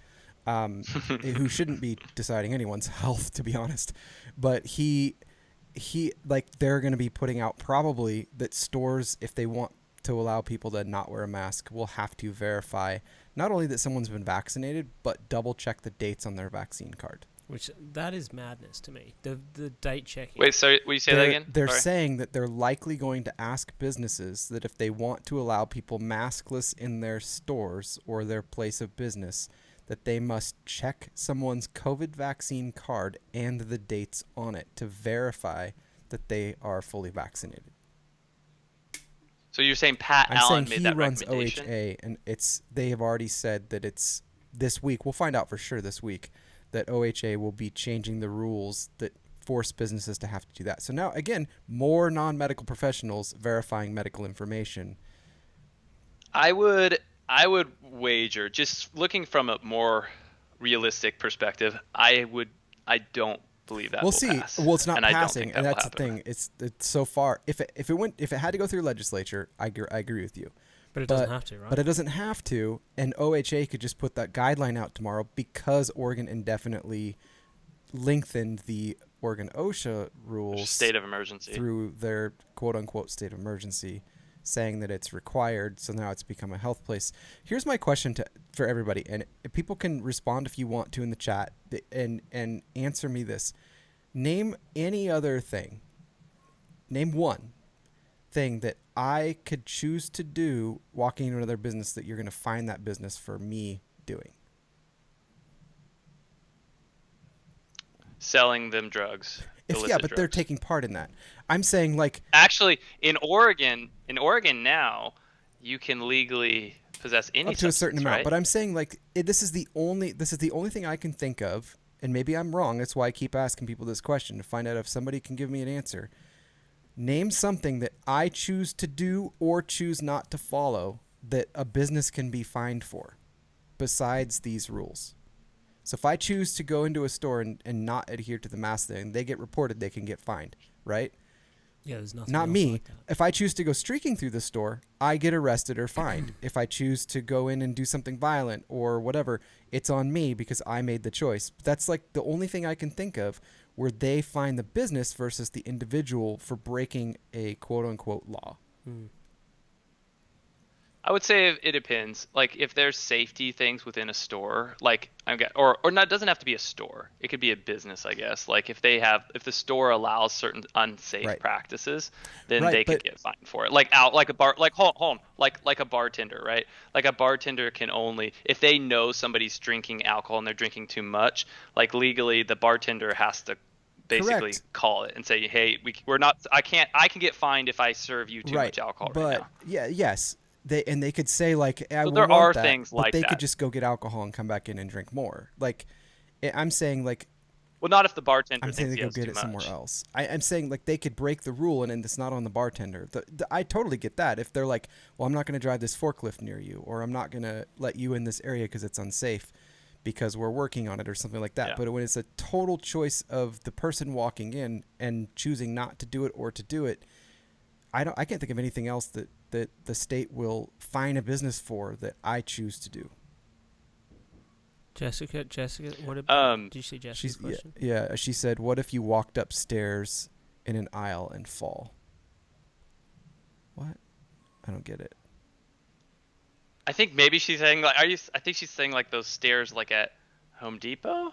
who shouldn't be deciding anyone's health, to be honest. But they're going to be putting out probably that stores, if they want to allow people to not wear a mask, will have to verify not only that someone's been vaccinated, but double check the dates on their vaccine card. Which, that is madness to me. The date checking. Wait, sorry, will you say that again? They're Sorry. saying that they're likely going to ask businesses that if they want to allow people maskless in their stores or their place of business, that they must check someone's COVID vaccine card and the dates on it to verify that they are fully vaccinated. So you're saying Pat I'm Allen saying made he that runs recommendation? OHA, and they have already said that it's this week. We'll find out for sure this week that OHA will be changing the rules that force businesses to have to do that. So now, again, more non-medical professionals verifying medical information. I would wager, just looking from a more realistic perspective, I don't believe that We'll will see. pass. Well, it's not and I don't passing, think and that will that's the happen. thing. It's so far. If it had to go through legislature, I agree with you. But it doesn't have to, right? But it doesn't have to, and OHA could just put that guideline out tomorrow because Oregon indefinitely lengthened the Oregon OSHA rules State of emergency. through their quote-unquote state of emergency, saying that it's required, so now it's become a health place. Here's my question for everybody, and if people can respond if you want to in the chat, and answer me this. Name any other thing. Name one thing that I could choose to do walking into another business that you're going to find that business for me doing. Selling them drugs. illicit But they're drugs. taking part in that. I'm saying Actually, in Oregon now, you can legally possess any up to a certain substance, amount. right? But I'm saying this is the only thing I can think of, and maybe I'm wrong. That's why I keep asking people this question to find out if somebody can give me an answer. Name something that I choose to do or choose not to follow that a business can be fined for. besides these rules. So if I choose to go into a store and not adhere to the mask thing, they get reported, they can get fined, right? Yeah, there's nothing Not else me. like that. If I choose to go streaking through the store, I get arrested or fined. If I choose to go in and do something violent or whatever, it's on me because I made the choice. That's like the only thing I can think of where they fine the business versus the individual for breaking a quote unquote law. I would say it depends. Like if there's safety things within a store, like or not, it doesn't have to be a store. It could be a business, I guess. Like if the store allows certain unsafe Right. practices, then Right, they could but- get fined for it. Like hold on, like a bartender, right? Like a bartender can only, if they know somebody's drinking alcohol and they're drinking too much, like legally the bartender has to basically Correct. call it and say, hey, we're not, I can get fined if I serve you too much alcohol but right now. yes, they could say like, I So will there want are that, things but like they that. could just go get alcohol and come back in and drink more. Like, I'm saying like, Well, not if the bartender I'm saying thinks they he go has get too it somewhere much. else. I'm saying like they could break the rule and it's not on the bartender. I totally get that. If they're like, well, I'm not going to drive this forklift near you, or I'm not going to let you in this area because it's unsafe because we're working on it or something like that. Yeah. But when it's a total choice of the person walking in and choosing not to do it or to do it, I can't think of anything else that the state will fine a business for that I choose to do. Jessica, what about, did you see Jessica's She's question? yeah. She said, "What if you walked upstairs in an aisle and fall?" What? I don't get it. I think maybe she's saying like, I think she's saying like those stairs like at Home Depot,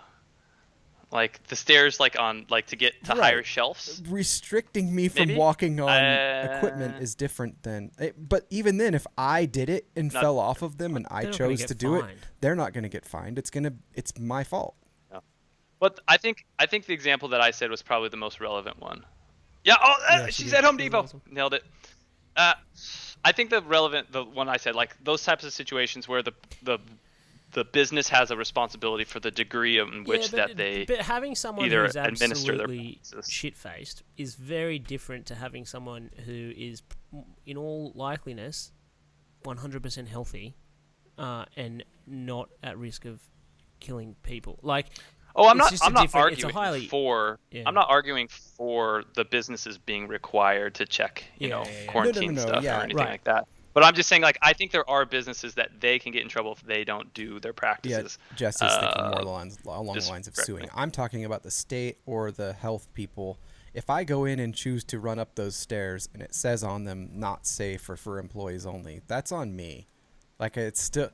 like the stairs like on like to get to Right. higher shelves. Restricting me from Maybe? walking on equipment is different than. But even then, if I did it and Not- fell off of them and I They're not gonna chose get to do it, fined. they're not going to get fined. It's my fault. But I think the example that I said was probably the most relevant one. Yeah. Oh, Yeah, she she's did. at Home That was Depot. awesome. Nailed it. I think the one I said, like those types of situations where the business has a responsibility for the degree in which Yeah, that they but having someone either who's administer their absolutely practices. shit-faced is very different to having someone who is, in all likeliness, 100% healthy, and not at risk of killing people. Like, Oh, I'm it's not. just a I'm not different- it's a arguing highly- for. Yeah. I'm not arguing for the businesses being required to check, Yeah. quarantine No, stuff yeah, or anything right. like that. But I'm just saying, like, I think there are businesses that they can get in trouble if they don't do their Yeah, practices. Jess is thinking more along the just lines of correct suing. me. I'm talking about the state or the health people. If I go in and choose to run up those stairs and it says on them not safe or for employees only, that's on me. Like it's still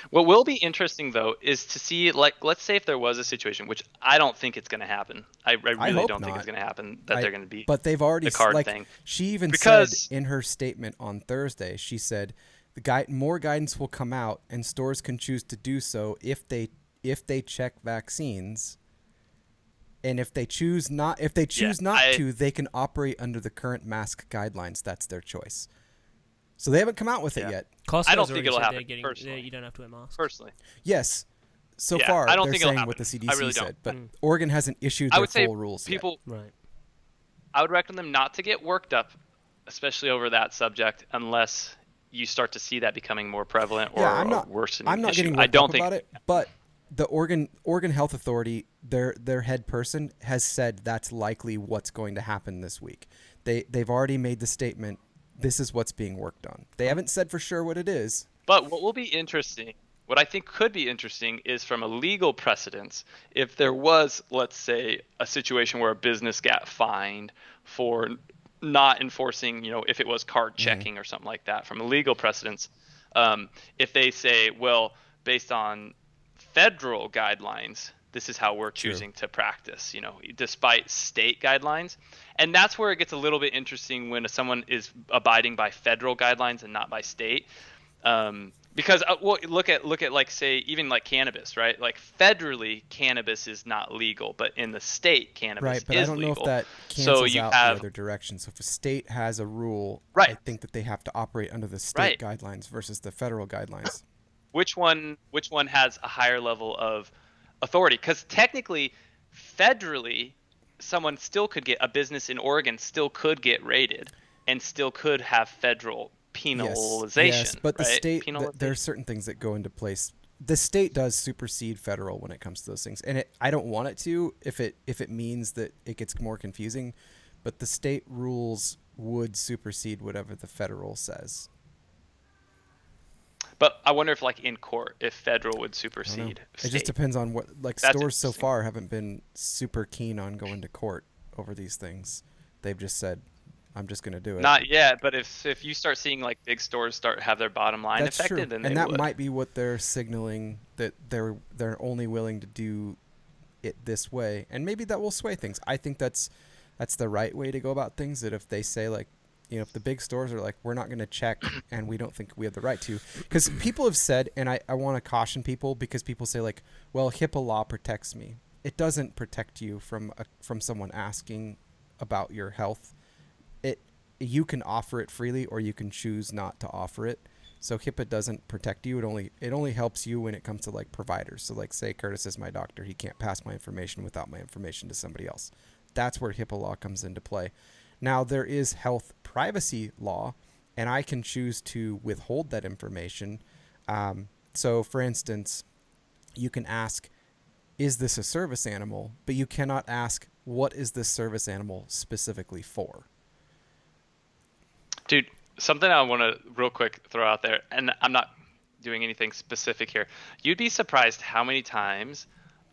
What will be interesting though is to see, like, let's say if there was a situation, which I don't think it's going to happen. I really hope don't think not. it's going to happen that they're going to be. But they've already the card like thing. she even Because- said in her statement on Thursday, she said more guidance will come out and stores can choose to do so if they check vaccines. And if they choose not to, they can operate under the current mask guidelines. That's their choice. So they haven't come out with it Yeah. yet. Costco's I don't think already it'll said happen, they're getting, personally. you don't have to wear masks. Personally, Yes. So Yeah, far, I don't they're think it'll saying what the happen. CDC I really don't. said, but Oregon hasn't issued I their would say full rules yet. people. Right. I would recommend them not to get worked up, especially over that subject, unless you start to see that becoming more prevalent or I'm a not, worsening I'm not issue. getting I worked don't up think about it, but the Oregon Health Authority, their head person has said that's likely what's going to happen this week. They've already made the statement. This is what's being worked on. They haven't said for sure what it is. But what will be interesting, what I think could be interesting, is from a legal precedence, if there was, let's say, a situation where a business got fined for not enforcing, if it was card checking or something like that, from a legal precedence, if they say, well, based on federal guidelines, this is how we're choosing to practice, despite state guidelines. And that's where it gets a little bit interesting when someone is abiding by federal guidelines and not by state. Because look at like, say, even like cannabis, right? Like federally, cannabis is not legal, but in the state, cannabis Right, but is I don't know legal. if that So cancels you out have, the other direction. So if a state has a rule, Right. I think that they have to operate under the state Right. guidelines versus the federal guidelines. which one has a higher level of authority? Because technically, federally, someone still could get, a business in Oregon still could get raided and still could have federal penalization. Yes, but the right? state, Penalization. there are certain things that go into place the state does supersede federal when it comes to those things, and I don't want it to if it means that it gets more confusing, but the state rules would supersede whatever the federal says. But I wonder if, like, in court, if federal would I don't know. supersede It just state. depends on what, like, That's stores so interesting. far haven't been super keen on going to court over these things. They've just said, I'm just going to do it. Not yet, but if you start seeing like big stores start have their bottom line That's true. affected, then And they that would. might be what they're signaling, that they're only willing to do it this way. And maybe that will sway things. I think that's the right way to go about things, that if they say, like, if the big stores are like, we're not going to check and we don't think we have the right to. Because people have said, and I want to caution people, because people say, like, well, HIPAA law protects me. It doesn't protect you from someone asking about your health. You can offer it freely, or you can choose not to offer it. So HIPAA doesn't protect you. It only helps you when it comes to, like, providers. So, like, say Curtis is my doctor, he can't pass my information without my information to somebody else. That's where HIPAA law comes into play. Now, there is health privacy law, and I can choose to withhold that information. So, for instance, you can ask, is this a service animal? But you cannot ask, what is this service animal specifically for? Dude, something I want to real quick throw out there, and I'm not doing anything specific here. You'd be surprised how many times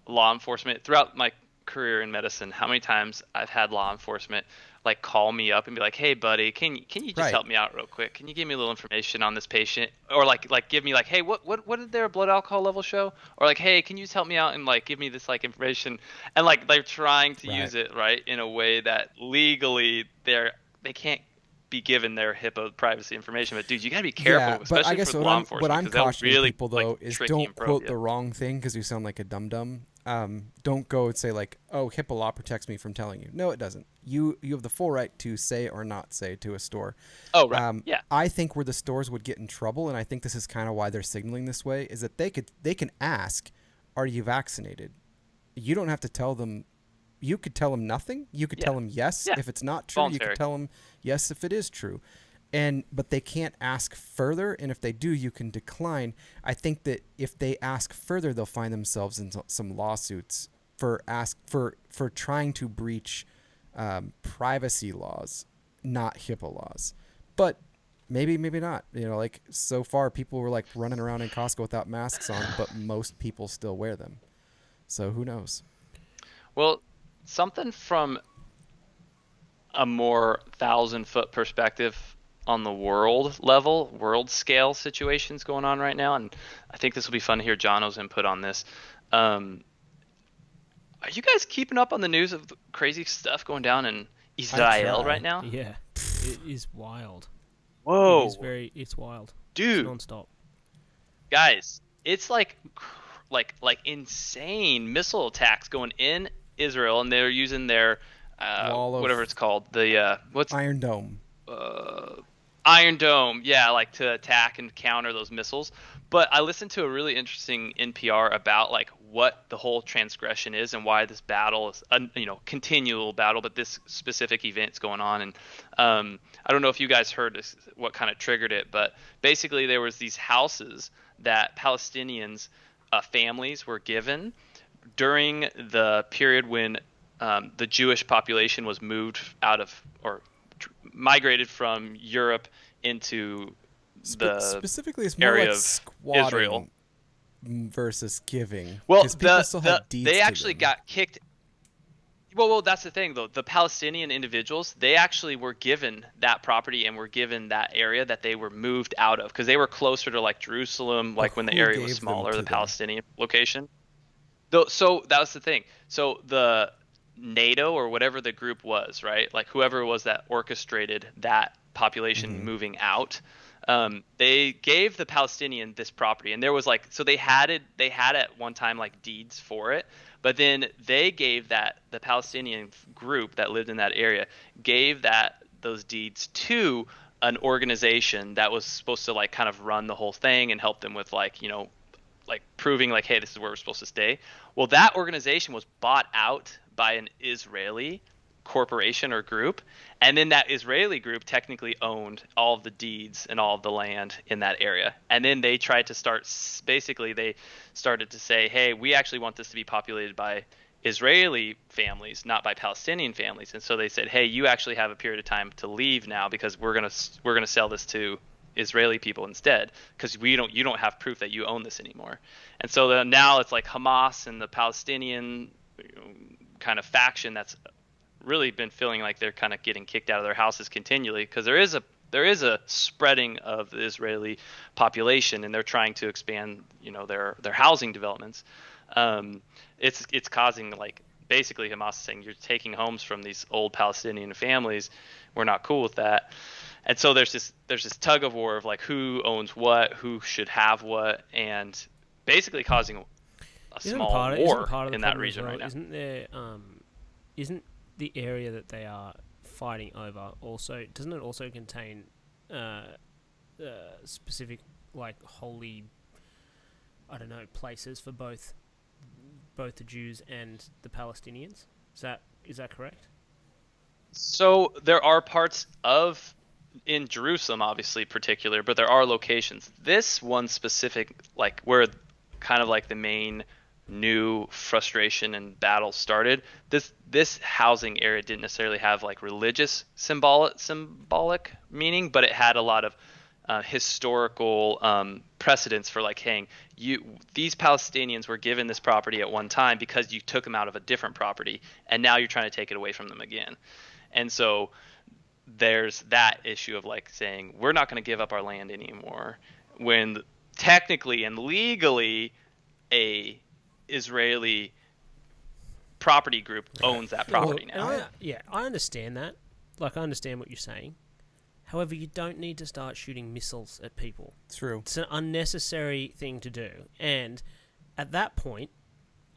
law enforcement throughout my career in medicine, how many times I've had law enforcement like call me up and be like, "Hey, buddy, can you just Right. help me out real quick? Can you give me a little information on this patient?" Or like give me like, "Hey, what did their blood alcohol level show?" Or like, "Hey, can you just help me out and like give me this like information?" And like they're trying to Right. use it right in a way that legally they can't be given their HIPAA privacy information. But dude, you gotta be careful, Yeah, but I especially guess for what law I'm enforcement, because they'll cautioning really people, like though, is trick you don't and probe quote you. the wrong thing because you sound like a dum dum. Don't go and say, like, oh, HIPAA law protects me from telling you. No, it doesn't. You have the full right to say or not say to a store. Oh right, yeah, I think where the stores would get in trouble, and I think this is kind of why they're signaling this way, is that they can ask, are you vaccinated? You don't have to tell them. You could tell them nothing. You could yeah, tell them yes yeah. if it's not true. You Voluntary. could tell them yes if it is true. But they can't ask further, and if they do, you can decline. I think that if they ask further, they'll find themselves in some lawsuits for trying to breach privacy laws, not HIPAA laws. But maybe not. Like, so far people were like running around in Costco without masks on, but most people still wear them. So who knows? Well, something from a more 1,000-foot perspective on the world scale situations going on right now, and I think this will be fun to hear Jono's input on this. Um, are you guys keeping up on the news of the crazy stuff going down in I Israel right try. now? Yeah, it is wild. Whoa, It's wild. It's dude, non-stop. guys, it's like insane missile attacks going in Israel, and they're using their Wall of whatever it's called, the what's Iron Dome. Iron Dome, yeah, like to attack and counter those missiles. But I listened to a really interesting NPR about like what the whole transgression is and why this battle is a continual battle, but this specific event's going on. And I don't know if you guys heard what kind of triggered it, but basically there was these houses that Palestinians families were given during the period when the Jewish population was moved out of or migrated from Europe into the Specifically, it's more area like of squatting Israel. versus giving. Well, Because people still have deeds they to actually them. got kicked. Well, that's the thing though. The Palestinian individuals, they actually were given that property and were given that area that they were moved out of because they were closer to like Jerusalem, But like when the who area was gave them smaller, to the them? Palestinian location. Though, so that was the thing. So the NATO or whatever the group was, right? Like whoever it was that orchestrated that population Mhm. moving out, they gave the Palestinian this property, and there was like, so they had at one time like deeds for it, but then they gave the Palestinian group that lived in that area gave those deeds to an organization that was supposed to like kind of run the whole thing and help them with like like proving like, hey, this is where we're supposed to stay. Well, that organization was bought out by an Israeli corporation or group, and then that Israeli group technically owned all of the deeds and all of the land in that area. And then they tried to basically they started to say, hey, we actually want this to be populated by Israeli families, not by Palestinian families. And so they said, hey, you actually have a period of time to leave now, because we're gonna sell this to Israeli people instead, because you don't have proof that you own this anymore. And so now it's like Hamas and the Palestinian kind of faction that's really been feeling like they're kind of getting kicked out of their houses continually, because there is a spreading of the Israeli population, and they're trying to expand, their housing developments. It's causing, like, basically Hamas is saying, you're taking homes from these old Palestinian families. We're not cool with that. And so there's this tug of war of like who owns what, who should have what, and basically causing a small war in that region right now. Isn't there? Isn't the area that they are fighting over also? Doesn't it also contain specific, like, holy, I don't know, places for both the Jews and the Palestinians? Is that correct? So there are parts in Jerusalem, obviously, particular, but there are locations. This one specific, like, where kind of like the main new frustration and battle started, this housing area didn't necessarily have like religious symbolic meaning, but it had a lot of historical precedents for, like, hey, these Palestinians were given this property at one time because you took them out of a different property, and now you're trying to take it away from them again. And so there's that issue of, like, saying we're not going to give up our land anymore, when technically and legally a Israeli property group owns that property now. I understand that. Like, I understand what you're saying. However, you don't need to start shooting missiles at people. True. It's an unnecessary thing to do. And at that point,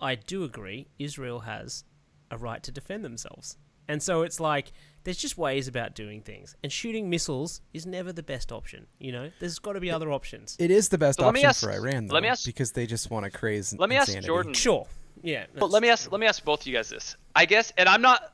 I do agree, Israel has a right to defend themselves. And so it's like, there's just ways about doing things. And shooting missiles is never the best option, There's got to be other options. It is the best option for Iran, though, because they just want to craze Let me insanity. ask Jordan. Sure. Yeah. But let me ask both of you guys this. I guess, and I'm not,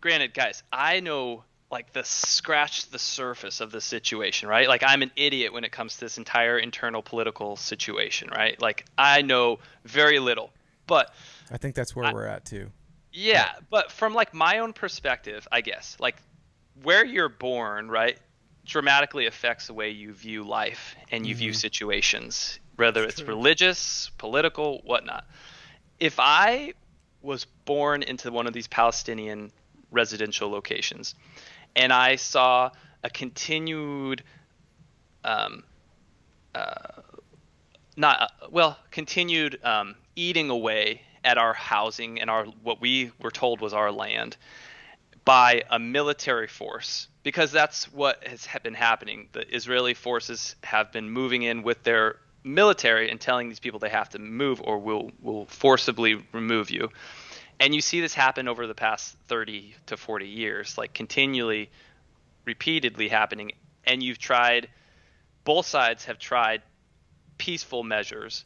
granted, guys, I know, like, scratch the surface of the situation, right? Like, I'm an idiot when it comes to this entire internal political situation, right? Like, I know very little, but I think that's where we're at too. Yeah, but from, like, my own perspective, I guess, like, where you're born, right, dramatically affects the way you view life and you view situations, whether it's religious, political, whatnot. If I was born into one of these Palestinian residential locations, and I saw a continued, eating away at our housing and what we were told was our land by a military force, because that's what has been happening. The Israeli forces have been moving in with their military and telling these people they have to move or we'll forcibly remove you. And you see this happen over the past 30 to 40 years, like, continually, repeatedly happening. And both sides have tried peaceful measures.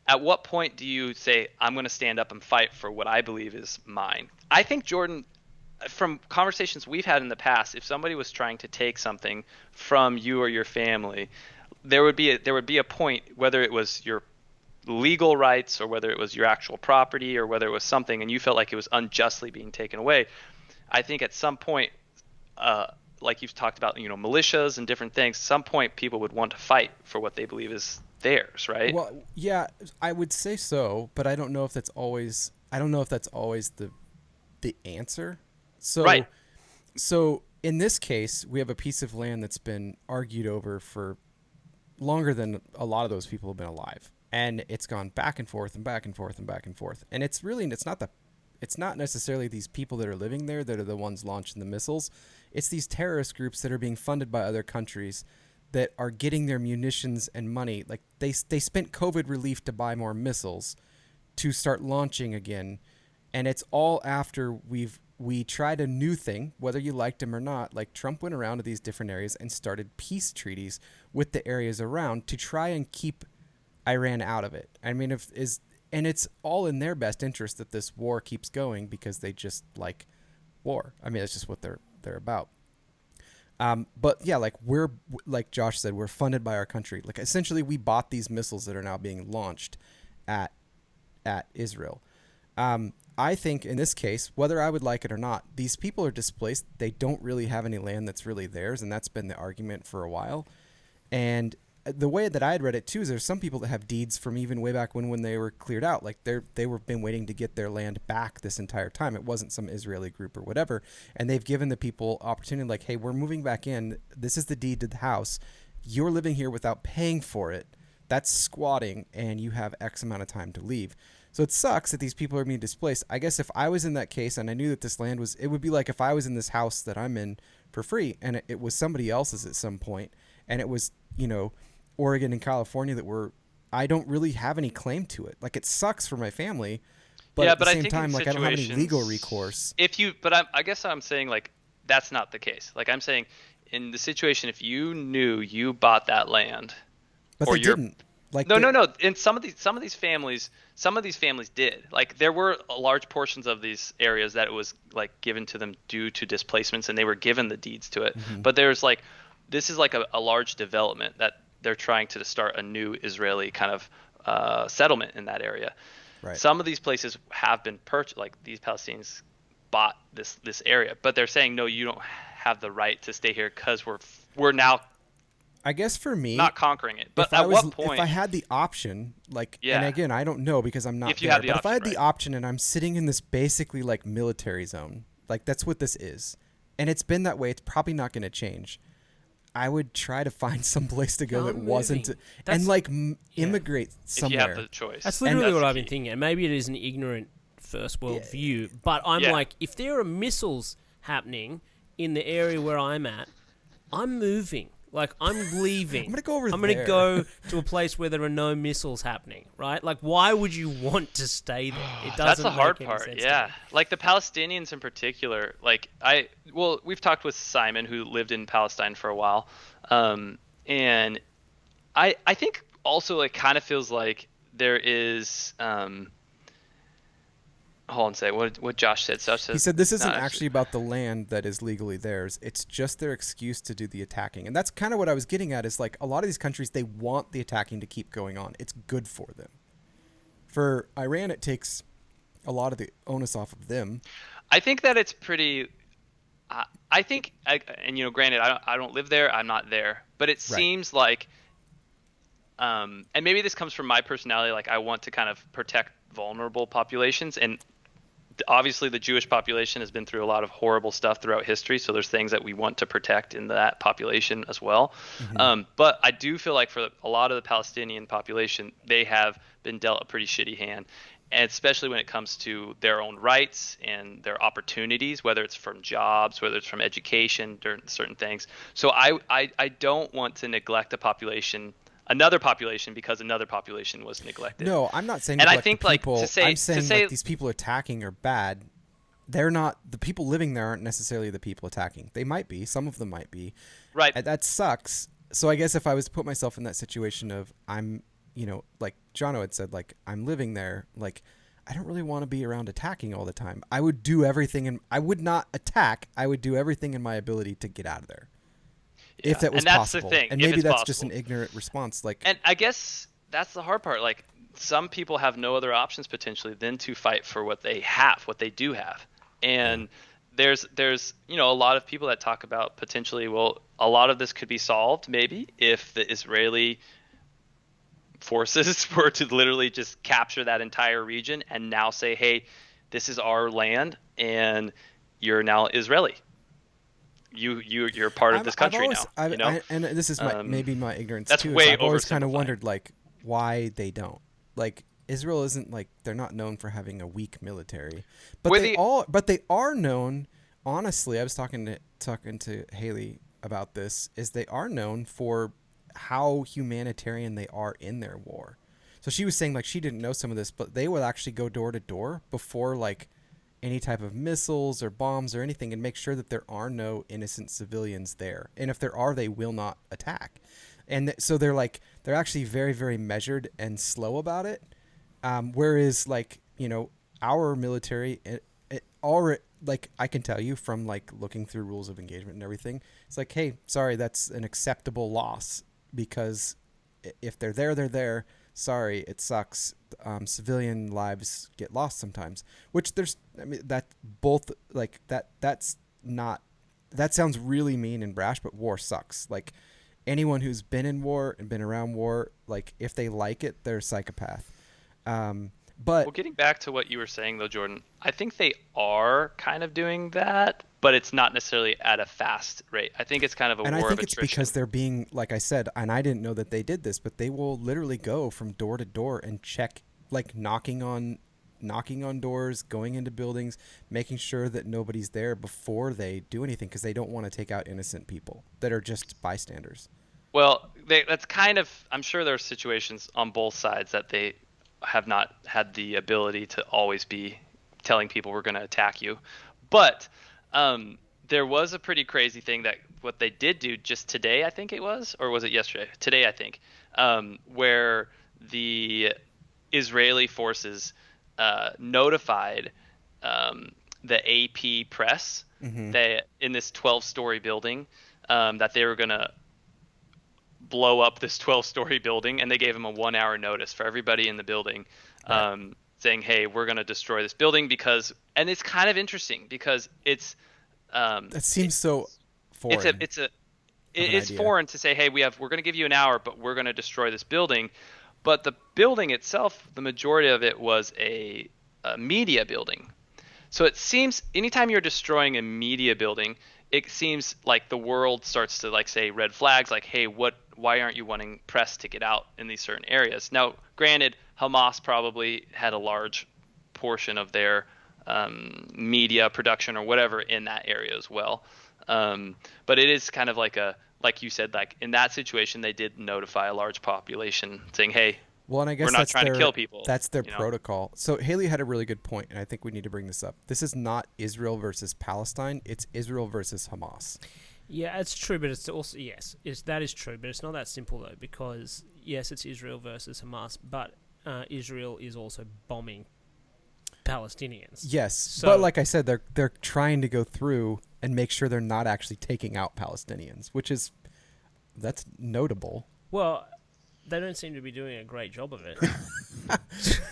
At what point do you say, I'm going to stand up and fight for what I believe is mine? I think, Jordan, from conversations we've had in the past, if somebody was trying to take something from you or your family, there would be a point, whether it was your legal rights or whether it was your actual property or whether it was something, and you felt like it was unjustly being taken away. I think at some point, like you've talked about, militias and different things, some point people would want to fight for what they believe is theirs, right? Well, yeah, I would say so, but I don't know if that's always the answer. So, right. So in this case, we have a piece of land that's been argued over for longer than a lot of those people have been alive, and it's gone back and forth and back and forth and back and forth. And it's not necessarily these people that are living there that are the ones launching the missiles. It's these terrorist groups that are being funded by other countries that are getting their munitions and money. Like, they spent COVID relief to buy more missiles to start launching again. And it's all after we tried a new thing, whether you liked them or not. Like, Trump went around to these different areas and started peace treaties with the areas around to try and keep Iran out of it. I mean, and it's all in their best interest that this war keeps going, because they just like war. I mean, that's just what they're about. But yeah, like like Josh said, we're funded by our country. Like essentially, we bought these missiles that are now being launched at Israel. I think in this case, whether I would like it or not, these people are displaced. They don't really have any land that's really theirs, and that's been the argument for a while. And the way that I had read it too is there's some people that have deeds from even way back when they were cleared out. Like they were been waiting to get their land back this entire time. It wasn't some Israeli group or whatever. And they've given the people opportunity like, hey, we're moving back in. This is the deed to the house. You're living here without paying for it. That's squatting, and you have X amount of time to leave. So it sucks that these people are being displaced. I guess if I was in that case and I knew that this land was, it would be like if I was in this house that I'm in for free and it was somebody else's at some point, and it was, Oregon and California I don't really have any claim to it. Like, it sucks for my family, but at the same time, like, I don't have any legal recourse. I guess I'm saying, like, that's not the case. Like, I'm saying in the situation, if you knew you bought that land, but they didn't. Like, no. And some of these families did. Like, there were large portions of these areas that it was like given to them due to displacements, and they were given the deeds to it. Mm-hmm. But there's like, this is like a large development that they're trying to start a new Israeli kind of settlement in that area. Right. Some of these places have been purchased, like these Palestinians bought this area, but they're saying, no, you don't have the right to stay here because we're now, I guess for me, not conquering it. But at what point, if I had the option, like, yeah. And again, I don't know because I'm not if you there, have the but option, if I had right. the option and I'm sitting in this basically like military zone, like that's what this is, and it's been that way, it's probably not going to change. I would try to find some place to go that wasn't, and like immigrate somewhere. If you have the choice. That's literally what I've been thinking. And maybe it is an ignorant first world view, but I'm like, if there are missiles happening in the area where I'm at, I'm moving. Like, I'm leaving. I'm going to go over there. I'm going to go to a place where there are no missiles happening, right? Like, why would you want to stay there? It doesn't That's the hard make part, any sense yeah. to me. Like, the Palestinians in particular, like, we've talked with Simon, who lived in Palestine for a while, and I think also it kind of feels like there is, hold on a second. What Josh said. He said this isn't actually about the land that is legally theirs. It's just their excuse to do the attacking. And that's kind of what I was getting at is like a lot of these countries, they want the attacking to keep going on. It's good for them. For Iran, it takes a lot of the onus off of them. I think that it's pretty I think, and granted, I don't live there. I'm not there. But it seems like, and maybe this comes from my personality, like I want to kind of protect vulnerable populations, and obviously the Jewish population has been through a lot of horrible stuff throughout history, so there's things that we want to protect in that population as well. Mm-hmm. But I do feel like for a lot of the Palestinian population, they have been dealt a pretty shitty hand, and especially when it comes to their own rights and their opportunities, whether it's from jobs, whether it's from education, certain things. So I don't want to neglect another population because another population was neglected. No, I'm not saying. And I think people. I'm saying like these people attacking are bad. They're not. The people living there aren't necessarily the people attacking. They might be. Some of them might be. Right. And that sucks. So I guess if I was to put myself in that situation of I'm, like Jono had said, like I'm living there, like I don't really want to be around attacking all the time. I would do everything, and I would not attack. I would do everything in my ability to get out of there. Yeah. If that was and that's possible. The thing. And maybe that's possible. just an ignorant response. Like, and I guess that's the hard part. Like some people have no other options potentially than to fight for what they have, what they do have. And there's a lot of people that talk about potentially, well, a lot of this could be solved maybe if the Israeli forces were to literally just capture that entire region and now say, hey, this is our land and you're now Israeli. You're part of this country now. And this is maybe my ignorance that's too. Way I've always kind of wondered like why they don't. Like Israel isn't like they're not known for having a weak military, but they are known. Honestly, I was talking to Haley about this. Is they are known for how humanitarian they are in their war. So she was saying like she didn't know some of this, but they would actually go door to door before like any type of missiles or bombs or anything and make sure that there are no innocent civilians there. And if there are, they will not attack. And so they're actually very, very measured and slow about it. Whereas like, our military, like I can tell you from like looking through rules of engagement and everything, it's like, hey, sorry, that's an acceptable loss because if they're there, they're there. Sorry, it sucks. Civilian lives get lost sometimes, which that both like that's not, that sounds really mean and brash, but war sucks. Like anyone who's been in war and been around war, like if they like it, they're a psychopath. But well, getting back to what you were saying though, Jordan, I think they are kind of doing that, but it's not necessarily at a fast rate. I think it's kind of a and war I think of it's attrition. because they're being, like I said, and I didn't know that they did this, but they will literally go from door to door and check, like knocking on doors, going into buildings, making sure that nobody's there before they do anything, because they don't want to take out innocent people that are just bystanders. Well, that's kind of, I'm sure there are situations on both sides that they have not had the ability to always be telling people we're going to attack you. But there was a pretty crazy thing that what they did do just today, I think it was, or was it yesterday? Today, I think, where the Israeli forces notified the AP press that in this 12-story building that they were going to blow up this 12-story building, and they gave him a 1-hour notice for everybody in the building, saying, hey, we're going to destroy this building because, and it's kind of interesting because it's That seems so foreign. It's foreign to say, hey, we're going to give you an hour, but we're going to destroy this building. But the building itself, the majority of it was a media building. So it seems anytime you're destroying a media building, it seems like the world starts to like say red flags, like, hey, why aren't you wanting press to get out in these certain areas? Now, granted, Hamas probably had a large portion of their media production or whatever in that area as well. But it is kind of like you said, like in that situation, they did notify a large population saying, hey, well, and I guess we're not that's trying to kill people. That's their protocol. So Haley had a really good point, and I think we need to bring this up. This is not Israel versus Palestine. It's Israel versus Hamas. Yeah, it's true, but it's also, yes, that is true, but it's not that simple though, because yes, it's Israel versus Hamas, but Israel is also bombing Palestinians. Yes, so, but like I said, they're trying to go through and make sure they're not actually taking out Palestinians, that's notable. Well, they don't seem to be doing a great job of it.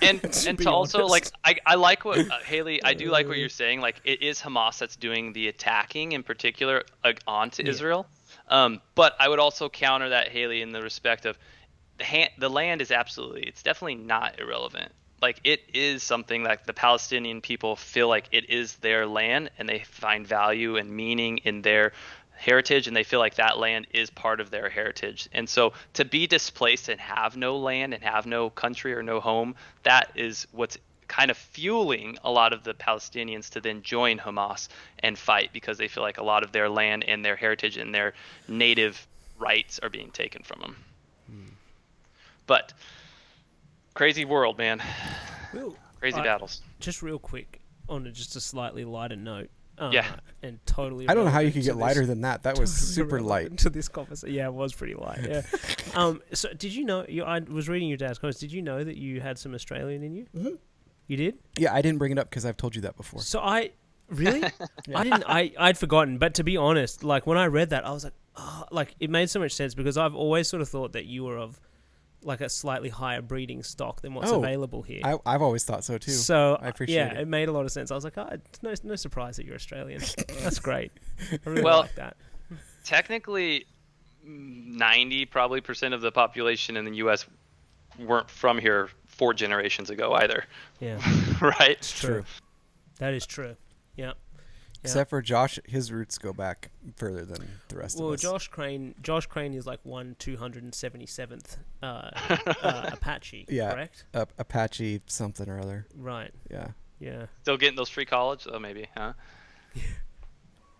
and to also honest. Like I like what Haley, I do like what you're saying. Like it is Hamas that's doing the attacking in particular onto Israel. But I would also counter that, Haley, in the respect of the land is it's definitely not irrelevant. Like it is something like the Palestinian people feel like it is their land, and they find value and meaning in their heritage, and they feel like that land is part of their heritage. And so to be displaced and have no land and have no country or no home, that is what's kind of fueling a lot of the Palestinians to then join Hamas and fight, because they feel like a lot of their land and their heritage and their native rights are being taken from them. But crazy world, man. Crazy battles. Just real quick, on just a slightly lighter note. And totally. I don't know how you could get lighter than that. That was super light. To this conversation, yeah, it was pretty light. Yeah. So did you know? I was reading your dad's comments. Did you know that you had some Australian in you? Mm-hmm. You did? Yeah, I didn't bring it up because I've told you that before. So I really, I didn't. I'd forgotten. But to be honest, like when I read that, I was like, oh, like it made so much sense, because I've always sort of thought that you were of like a slightly higher breeding stock than what's available here. I've always thought so too. So I appreciate it. It made a lot of sense. I was like, it's no surprise that you're Australian. That's great. I really like that. Technically, 90% of the population in the U.S. weren't from here 4 generations ago either. Yeah. Right? It's true. That is true. Yeah. Except for Josh, his roots go back further than the rest of us. Well, Josh Crane is like 277th Apache, correct? Apache something or other. Right. Yeah. Still getting those free college? Oh, maybe, huh?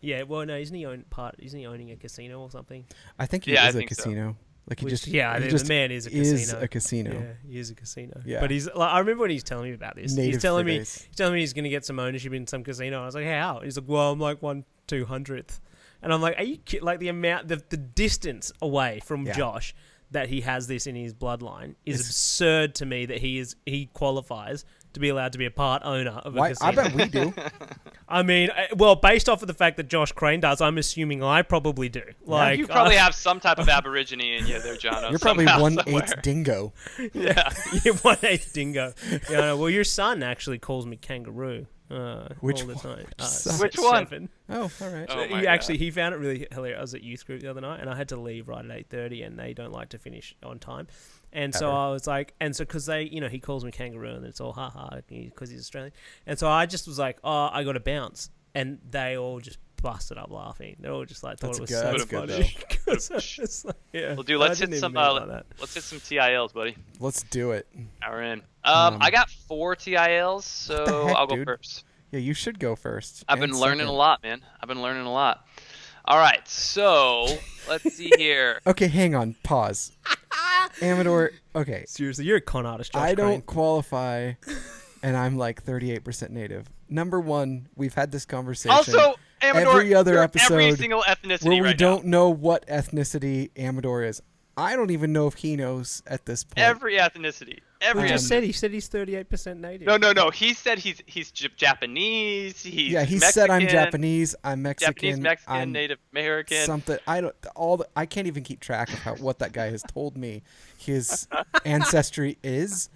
Yeah. Well, no, isn't he owning a casino or something? I think he is a casino. So. Like the man is a casino. Is a casino. Yeah, he is a casino. Yeah. But I remember when he's telling me about this. He's telling me he's going to get some ownership in some casino. I was like, hey, how? He's like, well, I'm like 1/200th. And I'm like, are you kidding? Like the amount, the distance away from Josh that he has this in his bloodline is absurd to me, that he qualifies to be allowed to be a part owner of a Why? casino. I bet we do. I mean, well, based off of the fact that Josh Crane does, I'm assuming I probably do. Like, You probably have some type of Aborigine in you there, John. You're probably somehow, 1/8 somewhere. dingo. Yeah. You're 1/8 dingo. Yeah, well, your son actually calls me kangaroo Which all the one? time. Which one? 7. Oh, all right. Oh my He found it really hilarious. I was at youth group the other night, and I had to leave right at 8:30, and they don't like to finish on time. And so Ever. I was like, because they, he calls me kangaroo, and it's all ha because he's Australian. And so I just was like, oh, I got to bounce, and they all just busted up laughing. They all just like thought That's it was good. so That's good, funny. 'Cause I was just like, yeah. Well, dude, let's I hit didn't some. even think about that. Let's hit some TILs, buddy. Let's do it. We're in. I got 4 TILs, so the heck, I'll go dude? first. Yeah, you should go first. I've And been learning second. a lot, man. I've been learning a lot. All right, so let's see here. Okay, hang on. Pause. Amador. Okay, Seriously, you're a con artist, Josh I don't Crane. qualify, and I'm like 38% native. Number one, we've had this conversation. Also, Amador, every other you're episode every single ethnicity where we right don't know what ethnicity Amador is. I don't even know if he knows at this point. now. Every ethnicity. Every He ethnicity. just said he said he's 38% native. No. He said he's Japanese. He's yeah, he Mexican, said I'm Japanese, I'm Mexican, Japanese, Mexican, I'm Native American. something. I can't even keep track of what that guy has told me his ancestry is.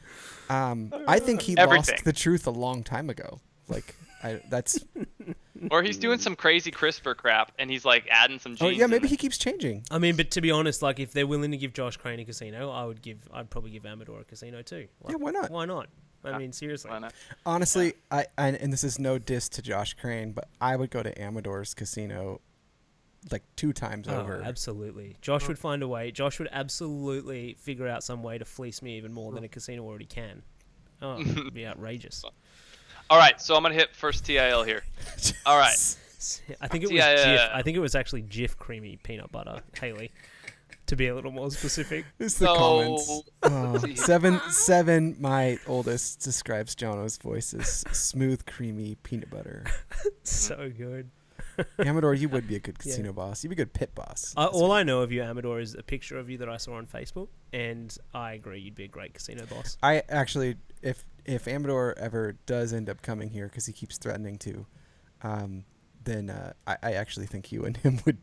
I think he Everything. lost the truth a long time ago. Like that's. Or he's doing some crazy CRISPR crap, and he's like adding some genes. Oh yeah, in maybe there. he keeps changing. I mean, but to be honest, like if they're willing to give Josh Crane a casino, I'd probably give Amador a casino too. Like, Yeah, why not? Why not? I mean, seriously. Why not? Honestly, and this is no diss to Josh Crane, but I would go to Amador's casino like 2 times Oh, over. absolutely. Josh would find a way. Josh would absolutely figure out some way to fleece me even more than a casino already can. Oh, it'd be outrageous. All right, so I'm gonna hit first TIL here. All right. I think it was Yeah. Jif. I think it was actually Jif creamy peanut butter, Haley, to be a little more specific. It's the So- comments. Oh, seven. My oldest describes Jono's voice as smooth, creamy peanut butter. So good. Amador, you would be a good casino boss. You'd be a good pit boss. All I know of you, Amador, is a picture of you that I saw on Facebook, and I agree you'd be a great casino boss. I actually, if Amador ever does end up coming here, because he keeps threatening to, then I actually think you and him would.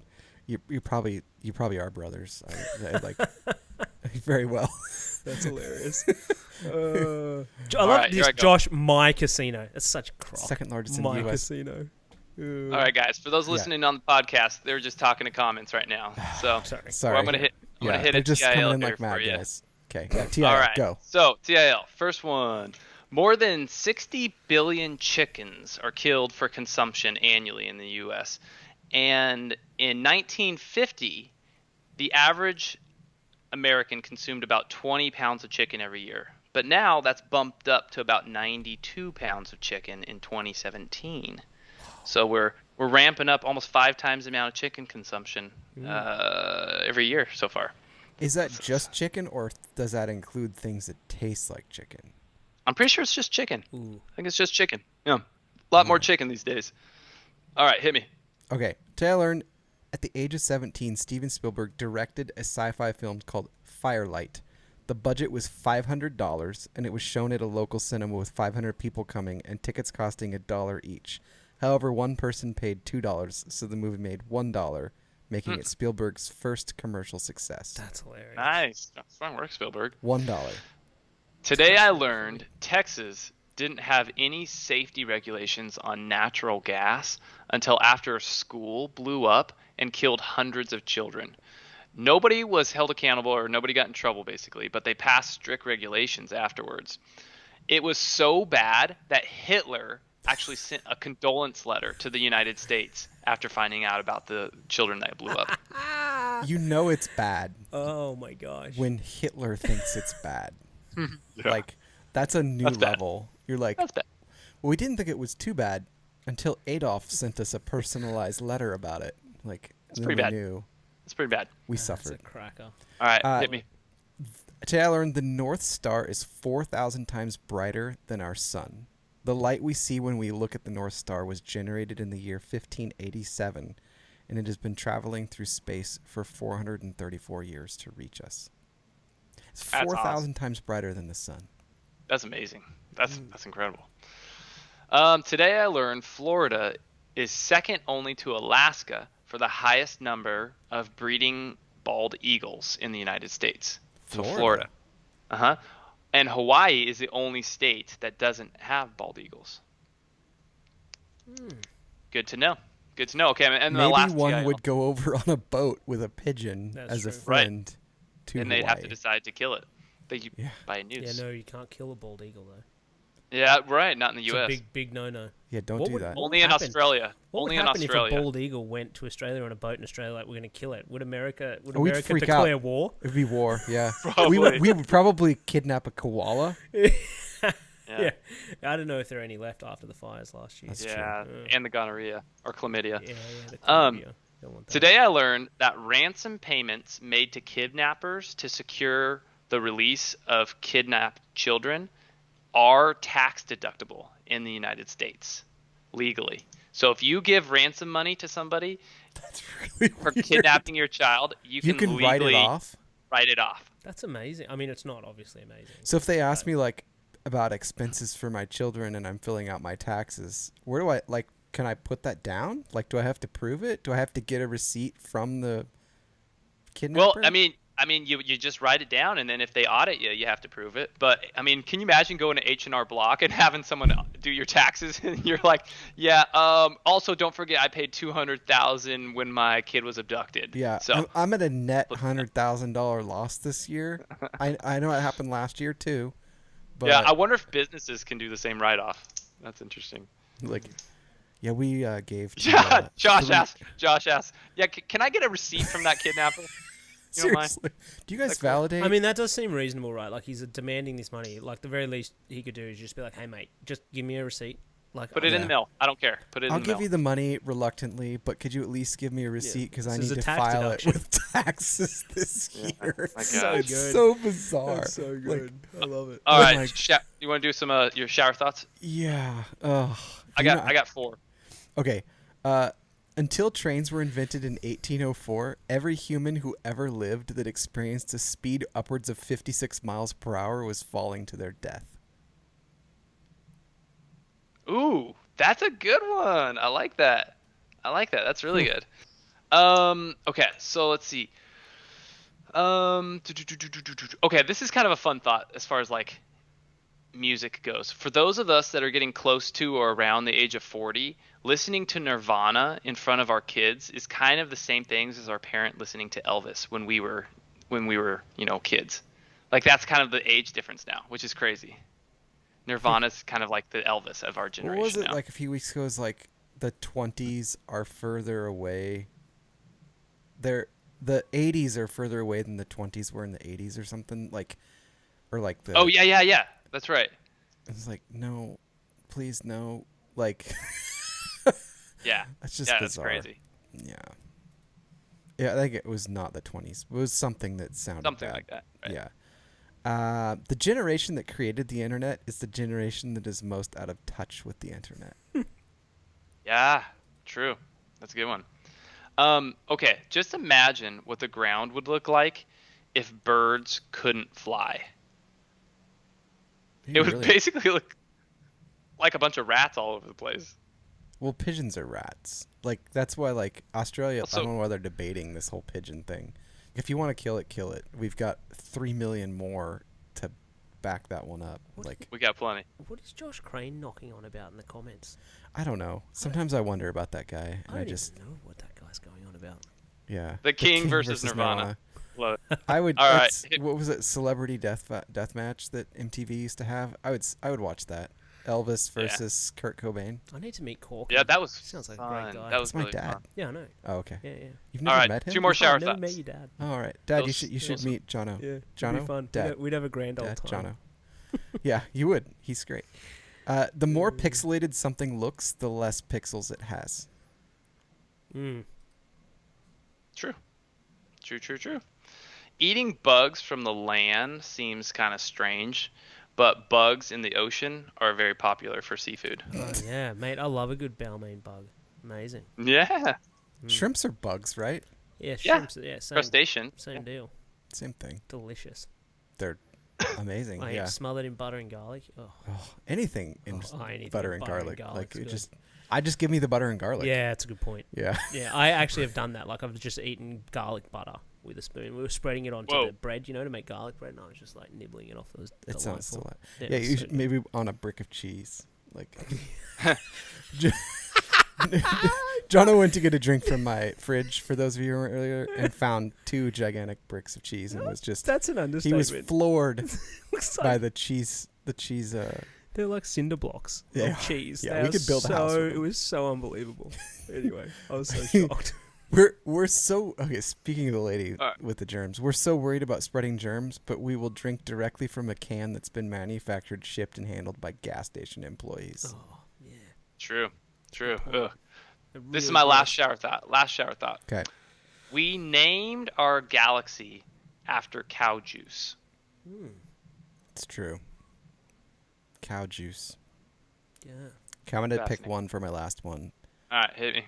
You probably are brothers. I like very well. That's hilarious. I love right, here this, I go. Josh. My casino. That's such a crock. Second largest in My the U.S. casino. All right, guys. For those listening on the podcast, they're just talking to comments right now. So Sorry. Sorry. well, I'm gonna hit they're a just TIL coming in here like mad for you. guys. Okay, yeah, TIL, All right, go. So TIL, first one. More than 60 billion chickens are killed for consumption annually in the U.S. And in 1950, the average American consumed about 20 pounds of chicken every year. But now that's bumped up to about 92 pounds of chicken in 2017. So we're ramping up almost 5 times the amount of chicken consumption every year so far. Is that just chicken, or does that include things that taste like chicken? I'm pretty sure it's just chicken. Ooh. I think it's just chicken. Yeah, a lot more chicken these days. All right, hit me. Okay, Taylor, at the age of 17, Steven Spielberg directed a sci-fi film called Firelight. The budget was $500, and it was shown at a local cinema with 500 people coming and tickets costing $1 each. However, one person paid $2, so the movie made $1, making it Spielberg's first commercial success. That's hilarious. Nice. Strong work, Spielberg. $1. Today I learned Texas didn't have any safety regulations on natural gas until after a school blew up and killed hundreds of children. Nobody was held accountable, or nobody got in trouble basically, but they passed strict regulations afterwards. It was so bad that Hitler actually sent a condolence letter to the United States after finding out about the children that blew up. You know it's bad Oh my gosh. when Hitler thinks it's bad. Yeah. Like, that's a new That's bad. level. You're like, That's bad. well, we didn't think it was too bad until Adolf sent us a personalized letter about it. Like, then pretty we bad. knew It's pretty bad. we That's suffered. a cracker. All right, Uh, hit me. Today I learned the North Star is 4,000 times brighter than our sun. The light we see when we look at the North Star was generated in the year 1587, and it has been traveling through space for 434 years to reach us. It's That's 4,000 times brighter than the sun. That's amazing. That's incredible. Today I learned Florida is second only to Alaska for the highest number of breeding bald eagles in the United States. So Florida. Uh-huh. And Hawaii is the only state that doesn't have bald eagles. Good to know. Good to know. Okay, and the Maybe last one guy, would go over on a boat with a pigeon That's as a true. friend to and Hawaii. they'd have to decide to kill it. Yeah. By a noose. Yeah, no, you can't kill a bald eagle though. Yeah, right. Not in the It's U.S. a big no. Yeah, don't What do would- that. what- Only in happen? Australia. What Only would in happen Australia. if a bald eagle went to Australia on a boat in Australia? Like, we're going to kill it. Would America We'd America freak declare out. war? It'd be war, yeah. Probably. We would probably kidnap a koala. Yeah. I don't know if there are any left after the fires last year. That's Yeah, true. and the gonorrhea or chlamydia. Yeah, the Um, chlamydia. Don't want that. Today I learned that ransom payments made to kidnappers to secure the release of kidnapped children are tax deductible in the United States legally. So if you give ransom money to somebody That's really for weird. kidnapping your child, you You can can write it legally off. write it off. That's amazing. I mean, it's not obviously amazing. So if they ask me like about expenses for my children and I'm filling out my taxes, where do I like? Can I put that down? Like, do I have to prove it? Do I have to get a receipt from the kidnapper? Well, I mean, you just write it down, and then if they audit you, you have to prove it. But I mean, can you imagine going to H&R Block and having someone do your taxes, and you're like, yeah. Also, don't forget, I paid $200,000 when my kid was abducted. Yeah, So I'm at a net $100,000 loss this year. I know it happened last year too, but yeah, I wonder if businesses can do the same write-off. That's interesting. like, yeah, we gave. To, Yeah, Josh three- asked. Yeah, can I get a receipt from that kidnapper? You don't mind? Seriously, do you guys Is that cool? validate? I mean, that does seem reasonable, right? Like, he's demanding this money. Like, the very least he could do is just be like, hey, mate, just give me a receipt. Like, Put it in Yeah. the mail. I don't care. Put it in I'll the give mail. you the money reluctantly, but could you at least give me a receipt because I This is need a to tax file deduction. it with taxes this year. my It's God. so bizarre. Like, I love it. All right, my- you want to do some your shower thoughts? yeah. Ugh. I got 4. Okay. Until trains were invented in 1804, every human who ever lived that experienced a speed upwards of 56 miles per hour was falling to their death. Ooh, that's a good one. I like that. That's really good. Okay, so let's see. Okay, this is kind of a fun thought as far as like music goes. For those of us that are getting close to or around the age of 40, listening to Nirvana in front of our kids is kind of the same things as our parent listening to Elvis when we were, kids. Like, that's kind of the age difference now, which is crazy. Nirvana's kind of like the Elvis of our generation What was it now. like a few weeks ago? It was like the 20s are further away. The 80s are further away than the 20s were in the 80s or something. Like, or like the. Oh, yeah. That's right. It's like, no, please, no. Like, Yeah. that's just Yeah, that's bizarre. crazy. Yeah. Yeah, I think it was not the 20s. It was something that sounded Something bad. like that. Right? Yeah. The generation that created the internet is the generation that is most out of touch with the internet. Yeah, true. That's a good one. Okay, just imagine what the ground would look like if birds couldn't fly. It would basically look like a bunch of rats all over the place. Well, pigeons are rats. Like, that's why, like, Australia, Also- I don't know why they're debating this whole pigeon thing. If you want to kill it, kill it. We've got 3 million more to back that one up. Like, We got plenty. What is Josh Crane knocking on about in the comments? I don't know. Sometimes I wonder about that guy. I And don't even know what that guy's going on about. yeah. The King versus Nirvana. Love it. I would. All right. What was it? Celebrity death match that MTV used to have. I would watch that. Elvis Yeah. versus Kurt Cobain. I need to meet Cork. Yeah, that was Sounds like a fun. great guy. That was That's my really dad. fun. Yeah, I know. Oh, okay. Yeah. You've All never right, met him? 2 more shower I've never thoughts. met your dad. Oh, all right, Dad. Those- You should those- meet Jono. Yeah, it'd Jono? be fun. Dad. We'd have a grand old Dad, time. Jono. Yeah, you would. He's great. The more pixelated something looks, the less pixels it has. Mm. True. Eating bugs from the land seems kind of strange, but bugs in the ocean are very popular for seafood. Oh, yeah, mate, I love a good Balmain bug. Amazing. Yeah. Shrimps are bugs, right? Yeah, Yeah. shrimps. Yeah, same, Crustacean. same deal. Same thing. Delicious. They're amazing. Like, Yeah. smothered in butter and garlic. Oh, Anything in anything butter in and garlic. Like is it good. just, I just give me the butter and garlic. Yeah, that's a good point. Yeah. Yeah, I actually have done that. Like, I've just eaten garlic butter with a spoon. We were spreading it onto Whoa. the bread, to make garlic bread, and I was just like nibbling it off. It was It sounds delightful. delightful. It Yeah, was you so should, good. maybe on a brick of cheese. Like, Jono went to get a drink from my fridge, for those of you who weren't earlier, and found 2 gigantic bricks of cheese, and was just, That's an he understatement. was floored Looks by like the cheese. they're like cinder blocks Yeah. of cheese. Yeah, They we are could build a house with It them. was so unbelievable. Anyway, I was so shocked. We're so okay. Speaking of the lady All right. with the germs, we're so worried about spreading germs, but we will drink directly from a can that's been manufactured, shipped, and handled by gas station employees. Oh, yeah. True. Ugh. They're This is really my gross. last shower thought. Okay, We named our galaxy after cow juice. it's true. Cow juice. Yeah. Okay, I'm gonna pick Fascinating. one for my last one. All right, hit me.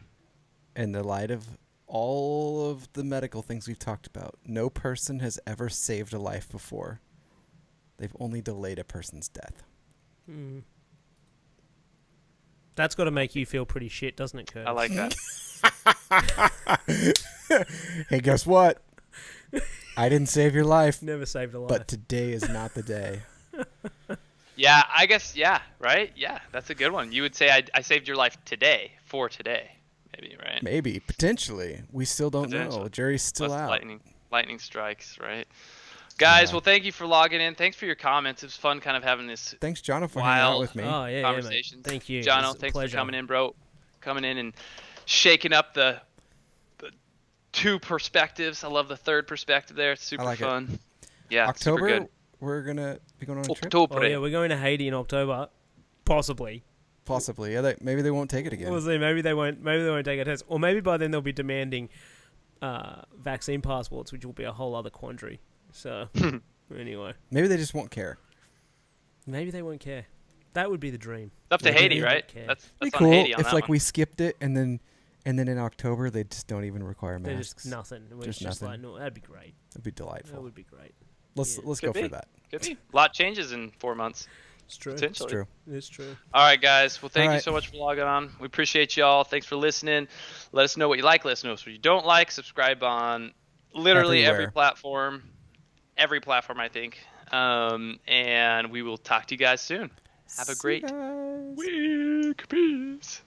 In the light of all of the medical things we've talked about, no person has ever saved a life before. They've only delayed a person's death. That's got to make you feel pretty shit, doesn't it, Curtis? I like that. Hey, guess what? I didn't save your life, Never saved a life. but today is not the day. Yeah, I guess, yeah, right? Yeah, that's a good one. You would say I saved your life today, for today, maybe, right? Maybe, potentially. We still don't know. Potentially. Jury's still Unless out. lightning strikes, right? Guys, Yeah. well, thank you for logging in. Thanks for your comments. It was fun kind of having this Thanks, Jono, for hanging out wild with me. Oh, yeah, conversations. mate. Thank you. It Jono, was a thanks pleasure. for coming in, bro. Coming in and shaking up the 2 perspectives. I love the 3rd perspective there. It's super like it. fun. Yeah, October, super good. we're going to be going on a trip? Oh, yeah, we're going to Haiti in October. Possibly. Possibly. Yeah, maybe they won't take it again. We'll see. Maybe they won't take a test. Or maybe by then they'll be demanding vaccine passports, which will be a whole other quandary. So, anyway. Maybe they just won't care. Maybe they won't care. That would be the dream. It's up to Yeah, Haiti, they right? don't care. That's It'd be on cool Haiti on if that like one. we skipped it and then in October they just don't even require They're masks. just nothing. It's Just just nothing. like, no, that'd be great. It'd be That delightful. would be great. Let's yeah. let's Could go for be. that. Could be. A lot changes in 4 months, It's true. potentially. It's true. It's true. All right, guys. Well, thank All you right. so much for logging on. We appreciate y'all. Thanks for listening. Let us know what you like. Let us know what you don't like. Subscribe on literally every Everywhere. platform. Every platform, I think. And we will talk to you guys soon. Have a See great you guys. week. Peace.